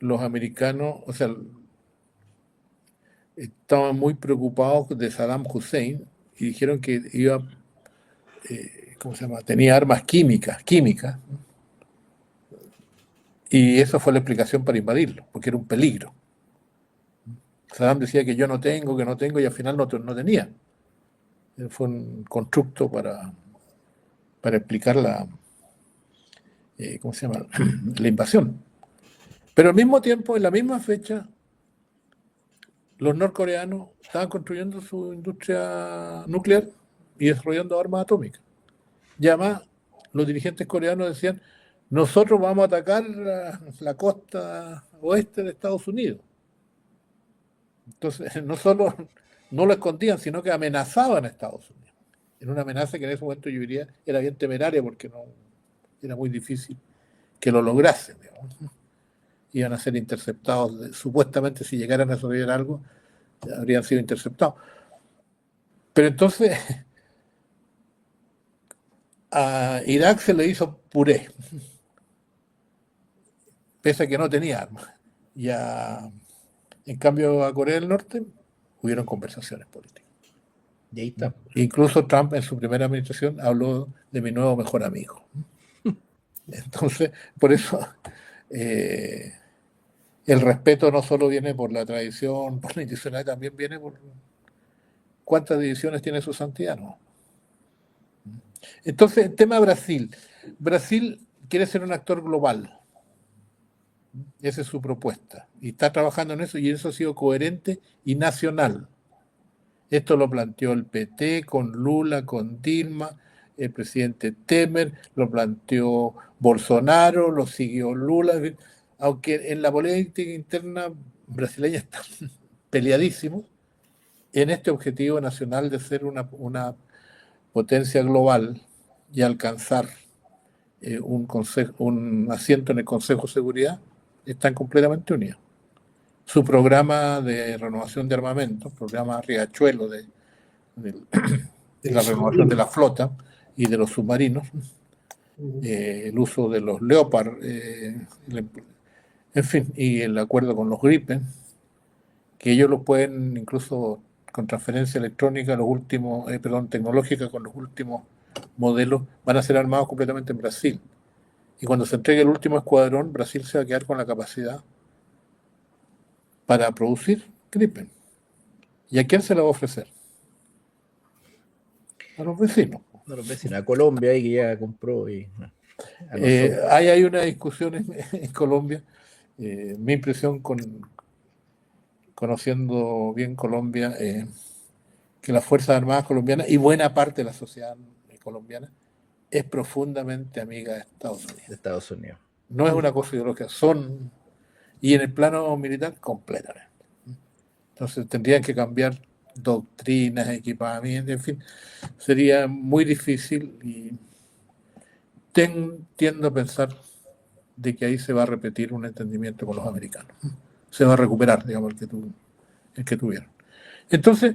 los americanos, o sea, estaban muy preocupados de Saddam Hussein y dijeron que iba, ¿cómo se llama?, tenía armas químicas, y esa fue la explicación para invadirlo, porque era un peligro. Saddam decía que yo no tengo, y al final no tenía. Fue un constructo para explicar ¿cómo se llama?, la invasión. Pero al mismo tiempo, en la misma fecha, los norcoreanos estaban construyendo su industria nuclear y desarrollando armas atómicas. Y además, los dirigentes coreanos decían, nosotros vamos a atacar la costa oeste de Estados Unidos. Entonces, no solo no lo escondían, sino que amenazaban a Estados Unidos. En una amenaza que en ese momento yo diría era bien temeraria, porque no era muy difícil que lo lograsen, digamos. Iban a ser interceptados, supuestamente si llegaran a sobrevivir algo, habrían sido interceptados. Pero entonces a Irak se le hizo puré, pese a que no tenía armas. En cambio, a Corea del Norte hubieron conversaciones políticas. Y ahí está. Incluso Trump en su primera administración habló de mi nuevo mejor amigo. Entonces, por eso el respeto no solo viene por la tradición, por la institucionalidad, también viene por cuántas divisiones tiene su santidad, ¿no? Entonces, el tema Brasil. Brasil quiere ser un actor global. Esa es su propuesta. Y está trabajando en eso, y eso ha sido coherente y nacional. Esto lo planteó el PT con Lula, con Dilma, el presidente Temer, lo planteó Bolsonaro, lo siguió Lula, aunque en la política interna brasileña está peleadísimo en este objetivo nacional de ser una potencia global y alcanzar un asiento en el Consejo de Seguridad. Están completamente unidos. Su programa de renovación de armamento, programa Riachuelo la renovación de la flota y de los submarinos, el uso de los Leopard, en fin, y el acuerdo con los Gripen, que ellos los pueden incluso con transferencia electrónica, tecnológica con los últimos modelos, van a ser armados completamente en Brasil. Y cuando se entregue el último escuadrón, Brasil se va a quedar con la capacidad para producir Gripen. ¿Y a quién se la va a ofrecer? A los vecinos. No los vecinos, a Colombia ahí que ya compró y hay una discusión en Colombia. Mi impresión conociendo bien Colombia, que las Fuerzas Armadas colombianas y buena parte de la sociedad colombiana es profundamente amiga de Estados Unidos. De Estados Unidos. No es una cosa ideológica, son, y en el plano militar, completamente. Entonces tendrían que cambiar doctrinas, equipamientos, en fin, sería muy difícil y tiendo a pensar de que ahí se va a repetir un entendimiento con los americanos. Se va a recuperar, digamos, el que tuvieron. Entonces,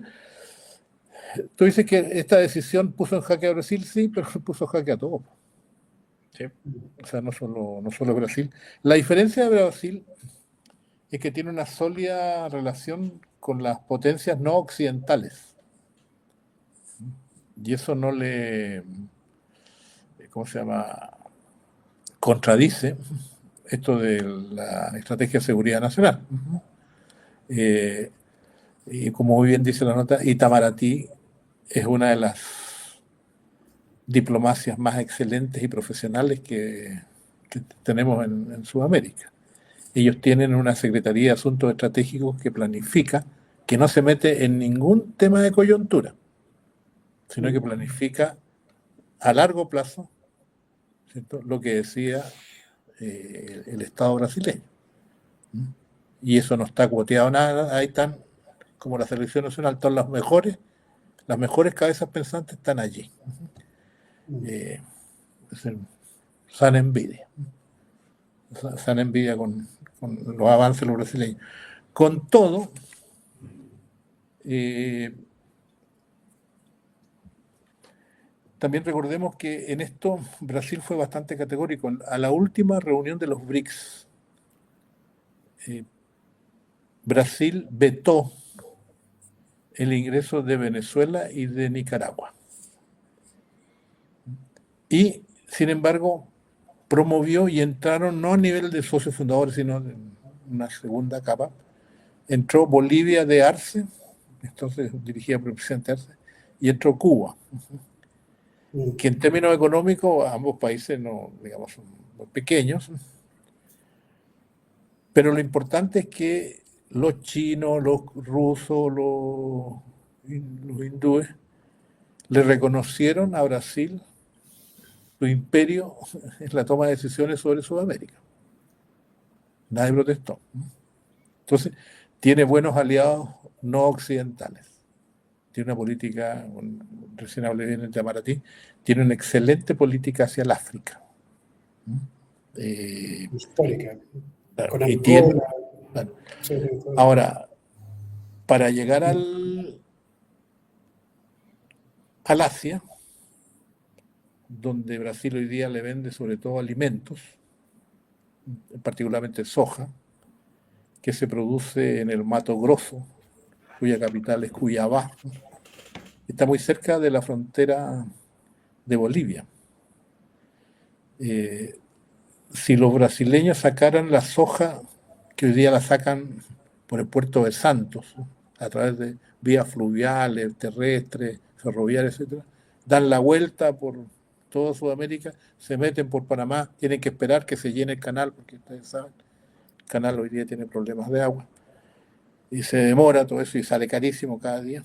tú dices que esta decisión puso en jaque a Brasil, sí, pero puso en jaque a todo. Sí. O sea, no solo Brasil. La diferencia de Brasil es que tiene una sólida relación con las potencias no occidentales. Y eso no le, ¿cómo se llama?, contradice esto de la estrategia de seguridad nacional. Y como muy bien dice la nota, Itamaraty es una de las diplomacias más excelentes y profesionales que tenemos en Sudamérica. Ellos tienen una Secretaría de Asuntos Estratégicos que planifica, que no se mete en ningún tema de coyuntura, sino que planifica a largo plazo, ¿cierto?, lo que decía el Estado brasileño. Y eso no está cuoteado nada, ahí están, como la selección nacional, todas las mejores cabezas pensantes están allí. Sana envidia. Sana envidia con los avances de los brasileños. Con todo, también recordemos que en esto Brasil fue bastante categórico. A la última reunión de los BRICS, Brasil vetó el ingreso de Venezuela y de Nicaragua. Y, sin embargo, promovió y entraron, no a nivel de socios fundadores, sino en una segunda capa, entró Bolivia de Arce, entonces dirigida por el presidente Arce, y entró Cuba, que en términos económicos ambos países digamos, son muy pequeños, pero lo importante es que los chinos, los rusos, los hindúes le reconocieron a Brasil su imperio en la toma de decisiones sobre Sudamérica. Nadie protestó. Entonces, tiene buenos aliados no occidentales. Tiene una política, recién hablé bien de Itamaraty, tiene una excelente política hacia el África. Histórica. Claro, y tiene, claro. Ahora, para llegar al Asia, donde Brasil hoy día le vende sobre todo alimentos, particularmente soja, que se produce en el Mato Grosso, cuya capital es Cuiabá. Está muy cerca de la frontera de Bolivia. Si los brasileños sacaran la soja, que hoy día la sacan por el puerto de Santos, a través de vías fluviales, terrestres, ferroviarias, etc., dan la vuelta por toda Sudamérica, se meten por Panamá, tienen que esperar que se llene el canal, porque ustedes saben, el canal hoy día tiene problemas de agua, y se demora todo eso y sale carísimo cada día.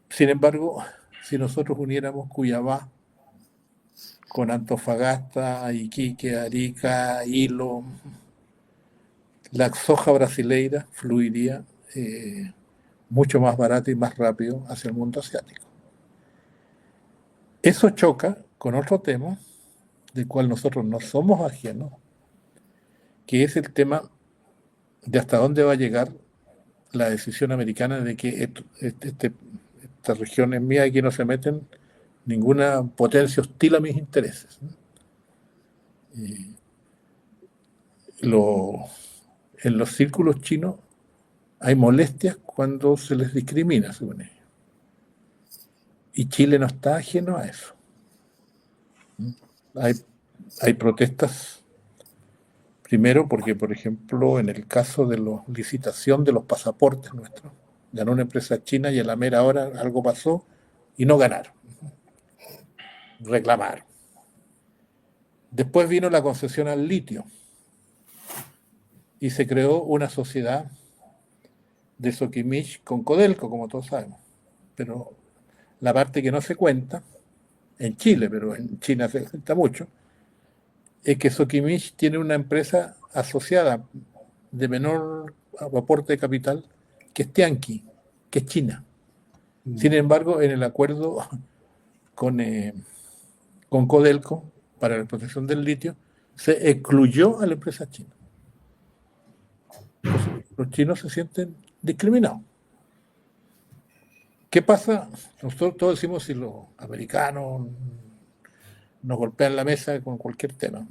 Sin embargo, si nosotros uniéramos Cuiabá con Antofagasta, Iquique, Arica, Hilo, la soja brasileira fluiría mucho más barato y más rápido hacia el mundo asiático. Eso choca con otro tema del cual nosotros no somos ajenos, que es el tema de hasta dónde va a llegar la decisión americana de que esta región es mía y aquí no se meten ninguna potencia hostil a mis intereses. En los círculos chinos hay molestias cuando se les discrimina, según ellos. Y Chile no está ajeno a eso. Hay protestas, primero porque, por ejemplo, en el caso de la licitación de los pasaportes nuestros, ganó una empresa china y a la mera hora algo pasó y no ganaron. Reclamaron. Después vino la concesión al litio y se creó una sociedad de Sokimich con Codelco, como todos sabemos. Pero la parte que no se cuenta, en Chile, pero en China se cuenta mucho, es que Sokimich tiene una empresa asociada de menor aporte de capital, que es Tianqi, que es China. Sin embargo, en el acuerdo con Codelco para la protección del litio, se excluyó a la empresa china. Entonces, los chinos se sienten discriminados. ¿Qué pasa? Nosotros todos decimos si los americanos nos golpean la mesa con cualquier tema.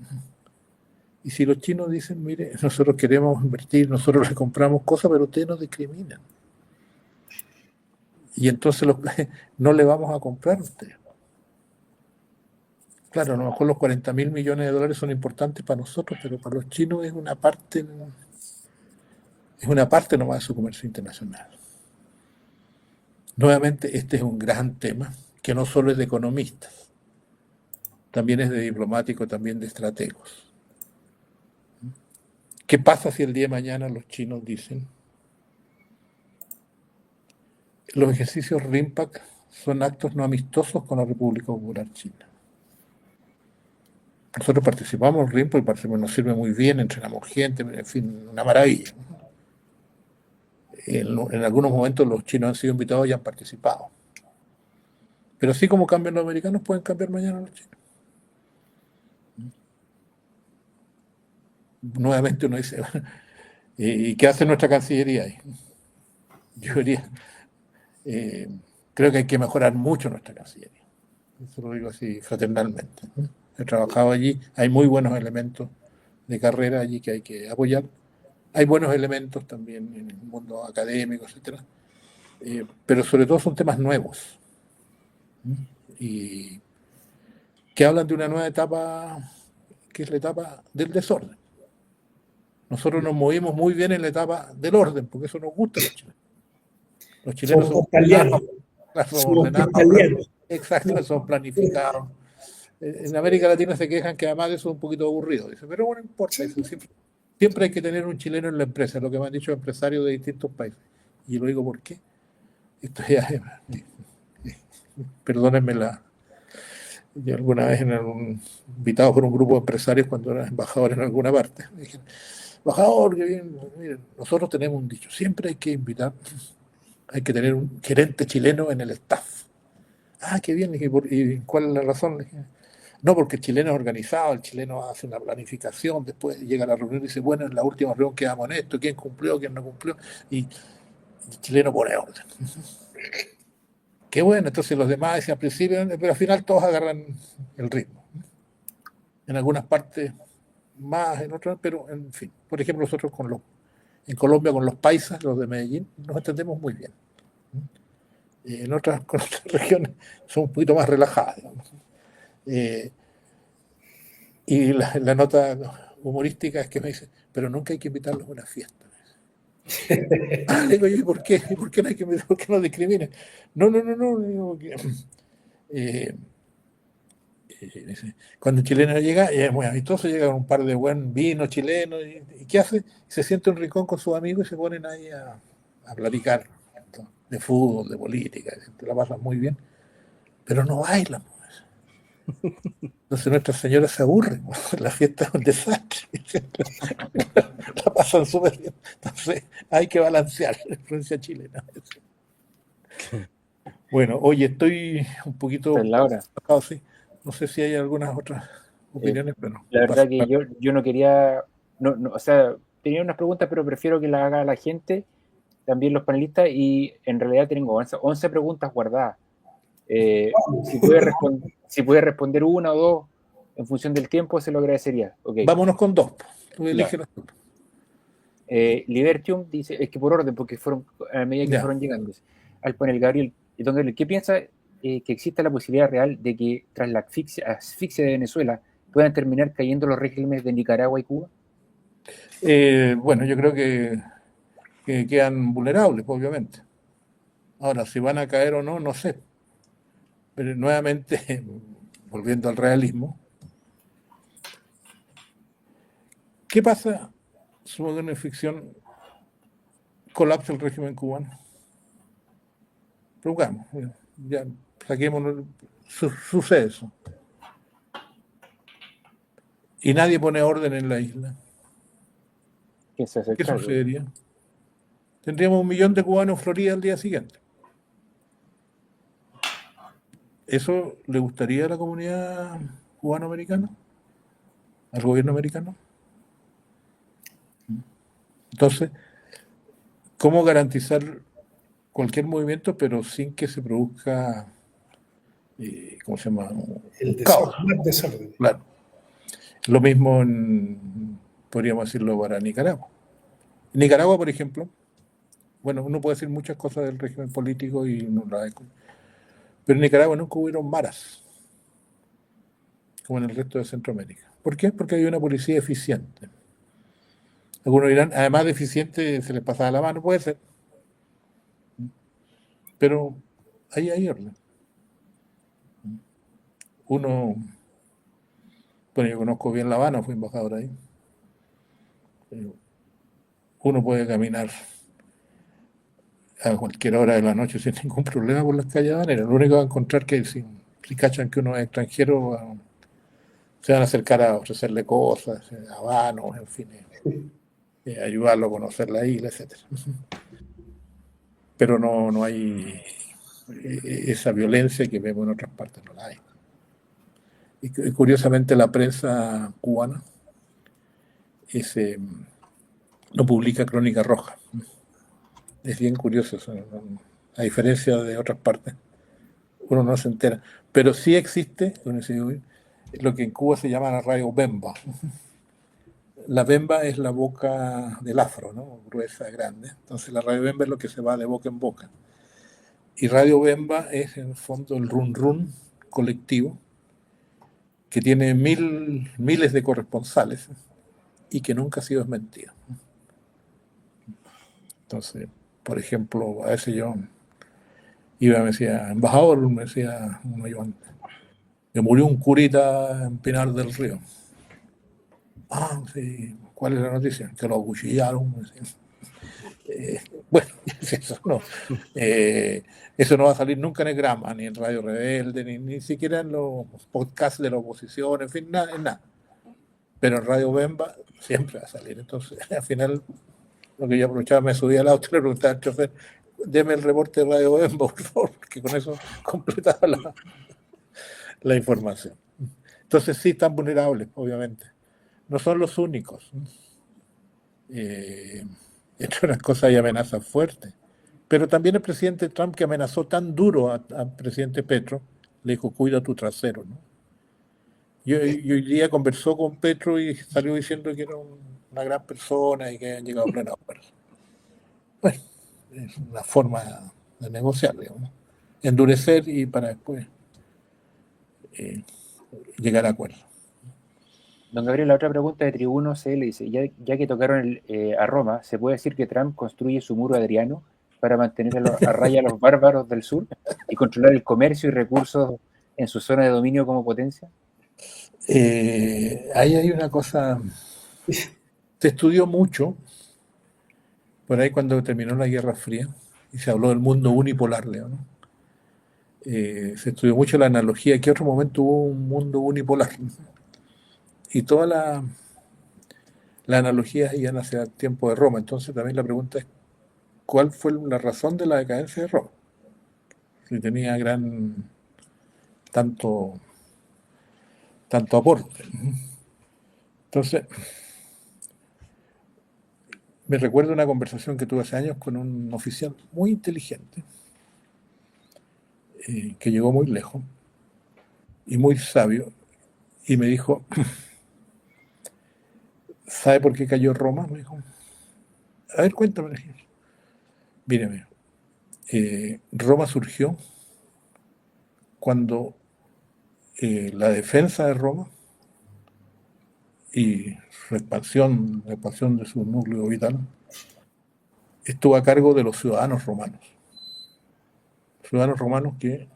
Y si los chinos dicen, mire, nosotros queremos invertir, nosotros les compramos cosas, pero ustedes nos discriminan. Y entonces no le vamos a comprar a ustedes. Claro, a lo mejor los 40.000 millones de dólares son importantes para nosotros, pero para los chinos es una parte nomás de su comercio internacional. Nuevamente, este es un gran tema que no solo es de economistas, también es de diplomáticos, también de estrategos. ¿Qué pasa si el día de mañana los chinos dicen los ejercicios RIMPAC son actos no amistosos con la República Popular China? Nosotros participamos en RIMPAC y participamos, nos sirve muy bien, entrenamos gente, en fin, una maravilla. En algunos momentos los chinos han sido invitados y han participado. Pero así como cambian los americanos, pueden cambiar mañana los chinos. Nuevamente uno dice, ¿y qué hace nuestra Cancillería ahí? Yo diría, creo que hay que mejorar mucho nuestra Cancillería. Eso lo digo así fraternalmente. He trabajado allí, hay muy buenos elementos de carrera allí que hay que apoyar. Hay buenos elementos también en el mundo académico, etcétera. Pero sobre todo son temas nuevos. Y que hablan de una nueva etapa, que es la etapa del desorden. Nosotros nos movimos muy bien en la etapa del orden, porque eso nos gusta a los chilenos. Los chilenos Somos ordenados. Exacto, son planificados. En América Latina se quejan que además de eso es un poquito aburrido. Dice, pero bueno, no importa eso. Siempre hay que tener un chileno en la empresa, lo que me han dicho empresarios de distintos países. Y lo digo por qué. Esto ya, perdónenme yo alguna vez invitado por un grupo de empresarios cuando era embajador en alguna parte. Me dijeron, embajador, que bien, miren, nosotros tenemos un dicho, siempre hay que invitar, hay que tener un gerente chileno en el staff. Ah, qué bien, ¿y cuál es la razón? No, porque el chileno es organizado, el chileno hace una planificación, después llega a la reunión y dice, bueno, en la última reunión quedamos en esto, quién cumplió, quién no cumplió, y el chileno pone orden. Qué bueno, entonces los demás dicen al principio, pero al final todos agarran el ritmo. En algunas partes más, en otras, pero en fin. Por ejemplo, nosotros en Colombia con los paisas, los de Medellín, nos entendemos muy bien. Con otras regiones son un poquito más relajadas, digamos. Y la nota humorística es que me dice, pero nunca hay que invitarlos a una fiesta. Digo yo, ¿por qué? ¿Por qué no hay que invitar? ¿Por qué no discriminen? No. Digo que, cuando un chileno llega, es muy amistoso, llega con un par de buen vino chileno, y ¿qué hace? Se siente en un rincón con sus amigos y se ponen ahí a platicar de fútbol, de política, te la pasan muy bien, pero no bailan. Entonces nuestras señoras se aburren, la fiesta es un desastre, la pasan súper bien. Entonces hay que balancear la influencia chilena. Bueno, oye, estoy un poquito... Sí. No sé si hay algunas otras opiniones, pero... La verdad que yo no quería... o sea, tenía unas preguntas, pero prefiero que las haga la gente, también los panelistas, y en realidad tengo 11 preguntas guardadas. Si puede responder una o dos en función del tiempo, se lo agradecería. Okay. Vámonos con 2. Tú eliges las 2. Libertium dice, es que por orden, porque fueron a medida que fueron llegando. Al poner Gabriel, don Gabriel, ¿qué piensa que exista la posibilidad real de que tras la asfixia de Venezuela puedan terminar cayendo los regímenes de Nicaragua y Cuba? Bueno, yo creo que quedan vulnerables, obviamente. Ahora, si van a caer o no, no sé. Pero nuevamente, volviendo al realismo, ¿qué pasa si una ficción colapsa el régimen cubano? Preguntamos, ya saquémonos, sucede eso. Y nadie pone orden en la isla. ¿Qué sucedería? Tendríamos 1 millón de cubanos en Florida al día siguiente. ¿Eso le gustaría a la comunidad cubano-americana? ¿Al gobierno americano? Entonces, ¿cómo garantizar cualquier movimiento pero sin que se produzca, ¿cómo se llama? El caos. desorden. Claro. Lo mismo, podríamos decirlo para Nicaragua. En Nicaragua, por ejemplo, bueno, uno puede decir muchas cosas del régimen político y no la pero en Nicaragua nunca hubieron maras, como en el resto de Centroamérica. ¿Por qué? Porque hay una policía eficiente. Algunos dirán, además de eficiente, se les pasaba la mano, puede ser. Pero ahí hay orden. Bueno, yo conozco bien La Habana, fui embajador ahí. Uno puede caminar a cualquier hora de la noche sin ningún problema por las calles habaneras. Lo único que va a encontrar que si cachan que uno es extranjero, se van a acercar a ofrecerle cosas, habanos, en fin, ayudarlo a conocer la isla, etc. Pero no hay esa violencia que vemos en otras partes, no la hay. Y curiosamente la prensa cubana no publica crónica roja. Es bien curioso eso, a diferencia de otras partes, uno no se entera. Pero sí existe lo que en Cuba se llama la radio Bemba. La Bemba es la boca del afro, ¿no? Gruesa, grande. Entonces la radio Bemba es lo que se va de boca en boca. Y Radio Bemba es en el fondo el run run colectivo que tiene miles de corresponsales y que nunca ha sido desmentido. Entonces, por ejemplo, a veces yo iba, me decía, embajador, me decía un ayudante, me murió un curita en Pinar del Río. Ah, sí, ¿cuál es la noticia? Que lo acuchillaron. Bueno, eso no va a salir nunca en el Grama, ni en Radio Rebelde, ni siquiera en los podcasts de la oposición, en fin, nada. Pero en Radio Bemba siempre va a salir. Entonces, al final, lo que yo aprovechaba, me subía al auto y le preguntaba al chofer, deme el reporte de Radio Bemba, por favor, porque con eso completaba la información. Entonces sí están vulnerables, obviamente. No son los únicos. Entre otras cosas hay amenazas fuertes. Pero también el presidente Trump, que amenazó tan duro al presidente Petro, le dijo, cuida tu trasero, ¿no? Y hoy día conversó con Petro y salió diciendo que era una gran persona y que habían llegado a pleno acuerdo. Bueno, es una forma de negociar, digamos. Endurecer y para después llegar a acuerdo. Don Gabriel, la otra pregunta de Tribuno CL dice, ya que tocaron a Roma, ¿se puede decir que Trump construye su muro adriano para mantener a raya a los bárbaros del sur y controlar el comercio y recursos en su zona de dominio como potencia? Ahí hay una cosa, se estudió mucho, por ahí cuando terminó la Guerra Fría, y se habló del mundo unipolar, Leo, ¿no? Se estudió mucho la analogía, ¿en qué otro momento hubo un mundo unipolar? Y toda la analogía iban hacia el tiempo de Roma. Entonces también la pregunta es, ¿cuál fue la razón de la decadencia de Roma? Si tenía tanto aporte. Entonces, me recuerdo una conversación que tuve hace años con un oficial muy inteligente, que llegó muy lejos y muy sabio, y me dijo, ¿sabe por qué cayó Roma? Me dijo, a ver, cuéntame. Míreme, Roma surgió cuando la defensa de Roma y su expansión, la expansión de su núcleo vital, estuvo a cargo de los ciudadanos romanos. Ciudadanos romanos que,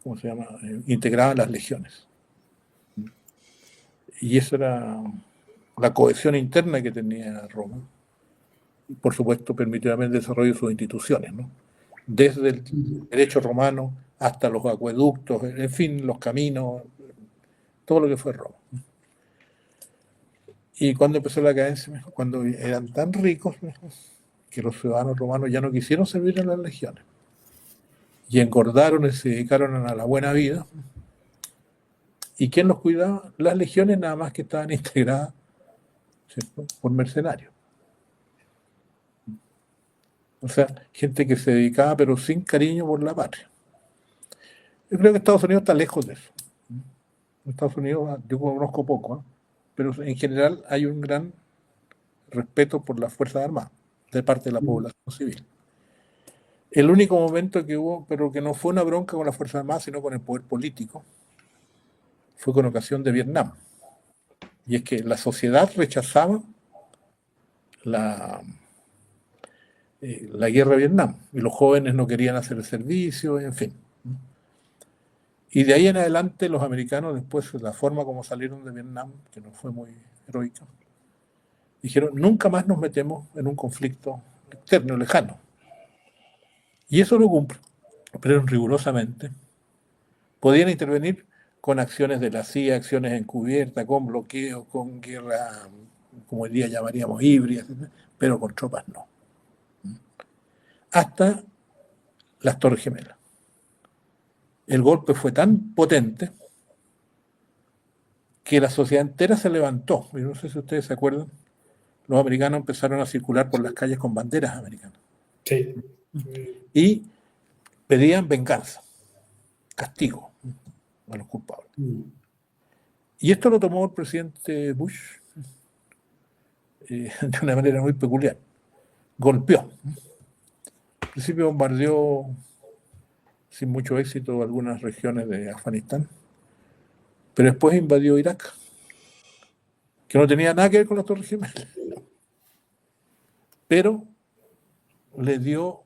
¿cómo se llama?, integraban las legiones. Y esa era la cohesión interna que tenía Roma. Y por supuesto permitió también el desarrollo de sus instituciones, ¿no? Desde el derecho romano hasta los acueductos, en fin, los caminos, todo lo que fue Roma. Y cuando empezó la cadencia, cuando eran tan ricos que los ciudadanos romanos ya no quisieron servir en las legiones y engordaron y se dedicaron a la buena vida. ¿Y quién los cuidaba? Las legiones, nada más, que estaban integradas, ¿cierto?, por mercenarios. O sea, gente que se dedicaba pero sin cariño por la patria. Yo creo que Estados Unidos está lejos de eso. En Estados Unidos yo conozco poco, ¿eh?, pero en general hay un gran respeto por las Fuerzas Armadas de parte de la población civil. El único momento que hubo, pero que no fue una bronca con las Fuerzas Armadas, sino con el poder político, fue con ocasión de Vietnam. Y es que la sociedad rechazaba la guerra de Vietnam, y los jóvenes no querían hacer el servicio, en fin. Y de ahí en adelante los americanos, después, la forma como salieron de Vietnam, que no fue muy heroica, dijeron, nunca más nos metemos en un conflicto externo, lejano. Y eso lo cumplieron rigurosamente. Podían intervenir con acciones de la CIA, acciones encubiertas, con bloqueos, con guerra, como hoy día llamaríamos híbridas, pero con tropas no. Hasta las Torres Gemelas. El golpe fue tan potente que la sociedad entera se levantó. Y no sé si ustedes se acuerdan, los americanos empezaron a circular por las calles con banderas americanas. Sí. Y pedían venganza, castigo a los culpables. Y esto lo tomó el presidente Bush de una manera muy peculiar. Golpeó. Al principio bombardeó sin mucho éxito algunas regiones de Afganistán, pero después invadió Irak, que no tenía nada que ver con las Torres Gemelas, pero le dio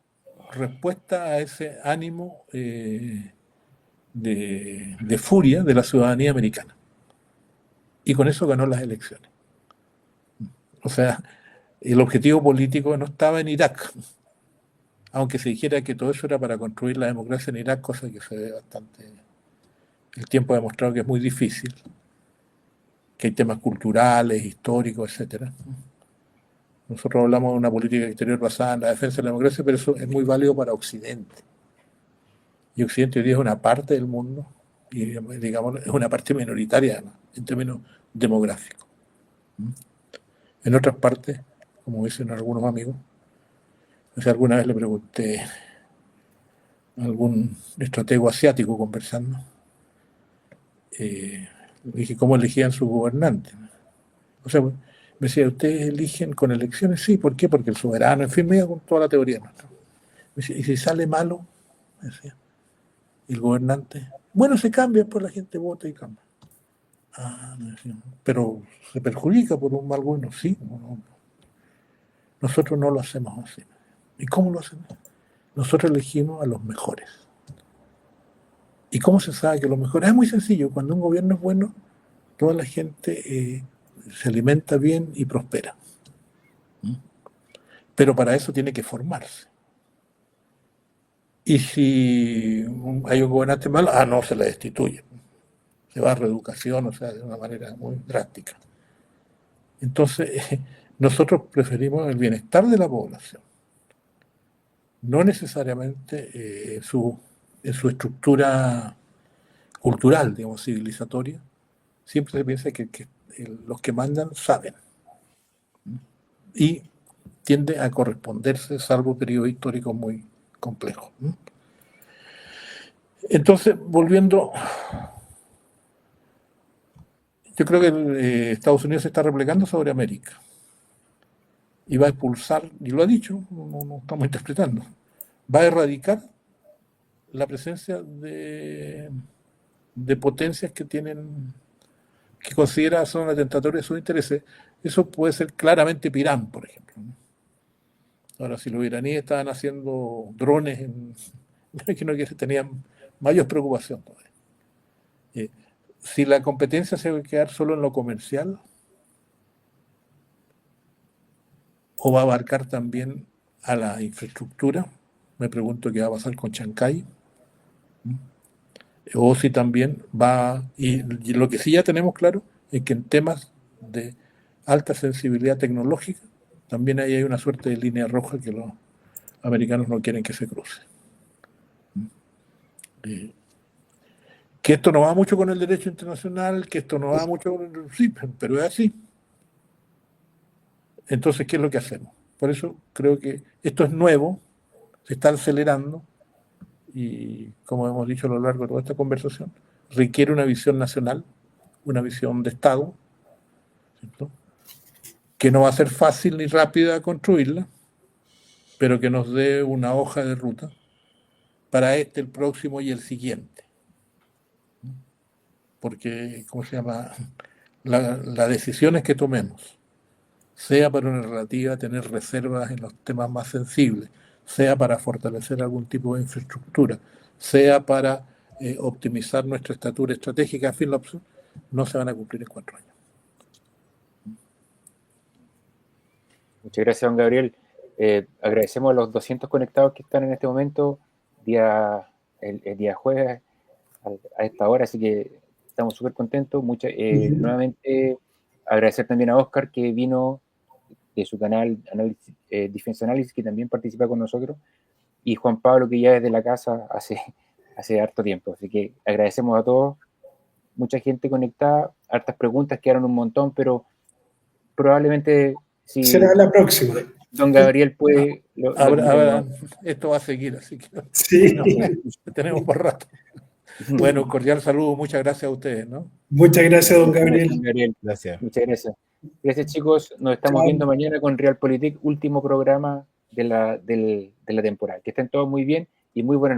respuesta a ese ánimo de furia de la ciudadanía americana. Y con eso ganó las elecciones. O sea, el objetivo político no estaba en Irak, aunque se dijera que todo eso era para construir la democracia en Irak, cosa que se ve bastante. El tiempo ha demostrado que es muy difícil, que hay temas culturales, históricos, etc. Nosotros hablamos de una política exterior basada en la defensa de la democracia, pero eso es muy válido para Occidente. Y Occidente hoy día es una parte del mundo, y digamos, es una parte minoritaria, ¿no?, en términos demográficos. En otras partes, como dicen algunos amigos, o sea, alguna vez le pregunté a algún estratego asiático conversando, le dije cómo elegían sus gobernantes. O sea, me decía, ¿ustedes eligen con elecciones? Sí, ¿por qué? Porque el soberano, en fin, me iba con toda la teoría. Me decía, ¿y si sale malo? Me decía, el gobernante, bueno, se cambia, pues la gente vota y cambia. Ah, me decía, pero se perjudica por un mal gobierno. Sí, no. Nosotros no lo hacemos así. ¿Y cómo lo hacemos? Nosotros elegimos a los mejores. ¿Y cómo se sabe que los mejores? Es muy sencillo. Cuando un gobierno es bueno, toda la gente se alimenta bien y prospera. Pero para eso tiene que formarse. Y si hay un gobernante malo, no, se le destituye. Se va a reeducación, o sea, de una manera muy drástica. Entonces, nosotros preferimos el bienestar de la población, no necesariamente en su estructura cultural, digamos, civilizatoria. Siempre se piensa que los que mandan saben y tiende a corresponderse, salvo periodos históricos muy complejos. Entonces, volviendo, yo creo que Estados Unidos se está replegando sobre América y va a expulsar, y lo ha dicho, no estamos interpretando, va a erradicar la presencia de potencias que considera son atentatorias de sus intereses. Eso puede ser claramente Irán, por ejemplo. Ahora, si los iraníes estaban haciendo drones, me imagino que tenían mayor preocupación todavía. Si la competencia se va a quedar solo en lo comercial, o va a abarcar también a la infraestructura, me pregunto qué va a pasar con Chancay, o si también va, y lo que sí ya tenemos claro es que en temas de alta sensibilidad tecnológica también ahí hay una suerte de línea roja que los americanos no quieren que se cruce. Que esto no va mucho con el derecho internacional, que esto no va mucho con el... Sí, pero es así. Entonces, ¿qué es lo que hacemos? Por eso creo que esto es nuevo, se está acelerando y, como hemos dicho a lo largo de toda esta conversación, requiere una visión nacional, una visión de Estado, ¿cierto? Que no va a ser fácil ni rápida construirla, pero que nos dé una hoja de ruta para el próximo y el siguiente. Porque, ¿cómo se llama? Las decisiones que tomemos, sea para una relativa tener reservas en los temas más sensibles, sea para fortalecer algún tipo de infraestructura, sea para optimizar nuestra estatura estratégica, en fin, no se van a cumplir en 4 años. Muchas gracias, don Gabriel. Agradecemos a los 200 conectados que están en este momento, el día jueves a esta hora, así que estamos súper contentos. Nuevamente agradecer también a Oscar, que vino de su canal Defense Analysis, que también participa con nosotros, y Juan Pablo, que ya es de la casa hace harto tiempo. Así que agradecemos a todos, mucha gente conectada, hartas preguntas, quedaron un montón, pero probablemente si será la próxima. don Gabriel puede... Ahora, esto va a seguir, así que sí. tenemos por rato. Bueno, cordial saludo, muchas gracias a ustedes, ¿no? Muchas gracias, don Gabriel. Gracias. Muchas gracias. Gracias, chicos. Nos estamos viendo mañana con Realpolitik, último programa de la temporada. Que estén todos muy bien y muy buenas noches.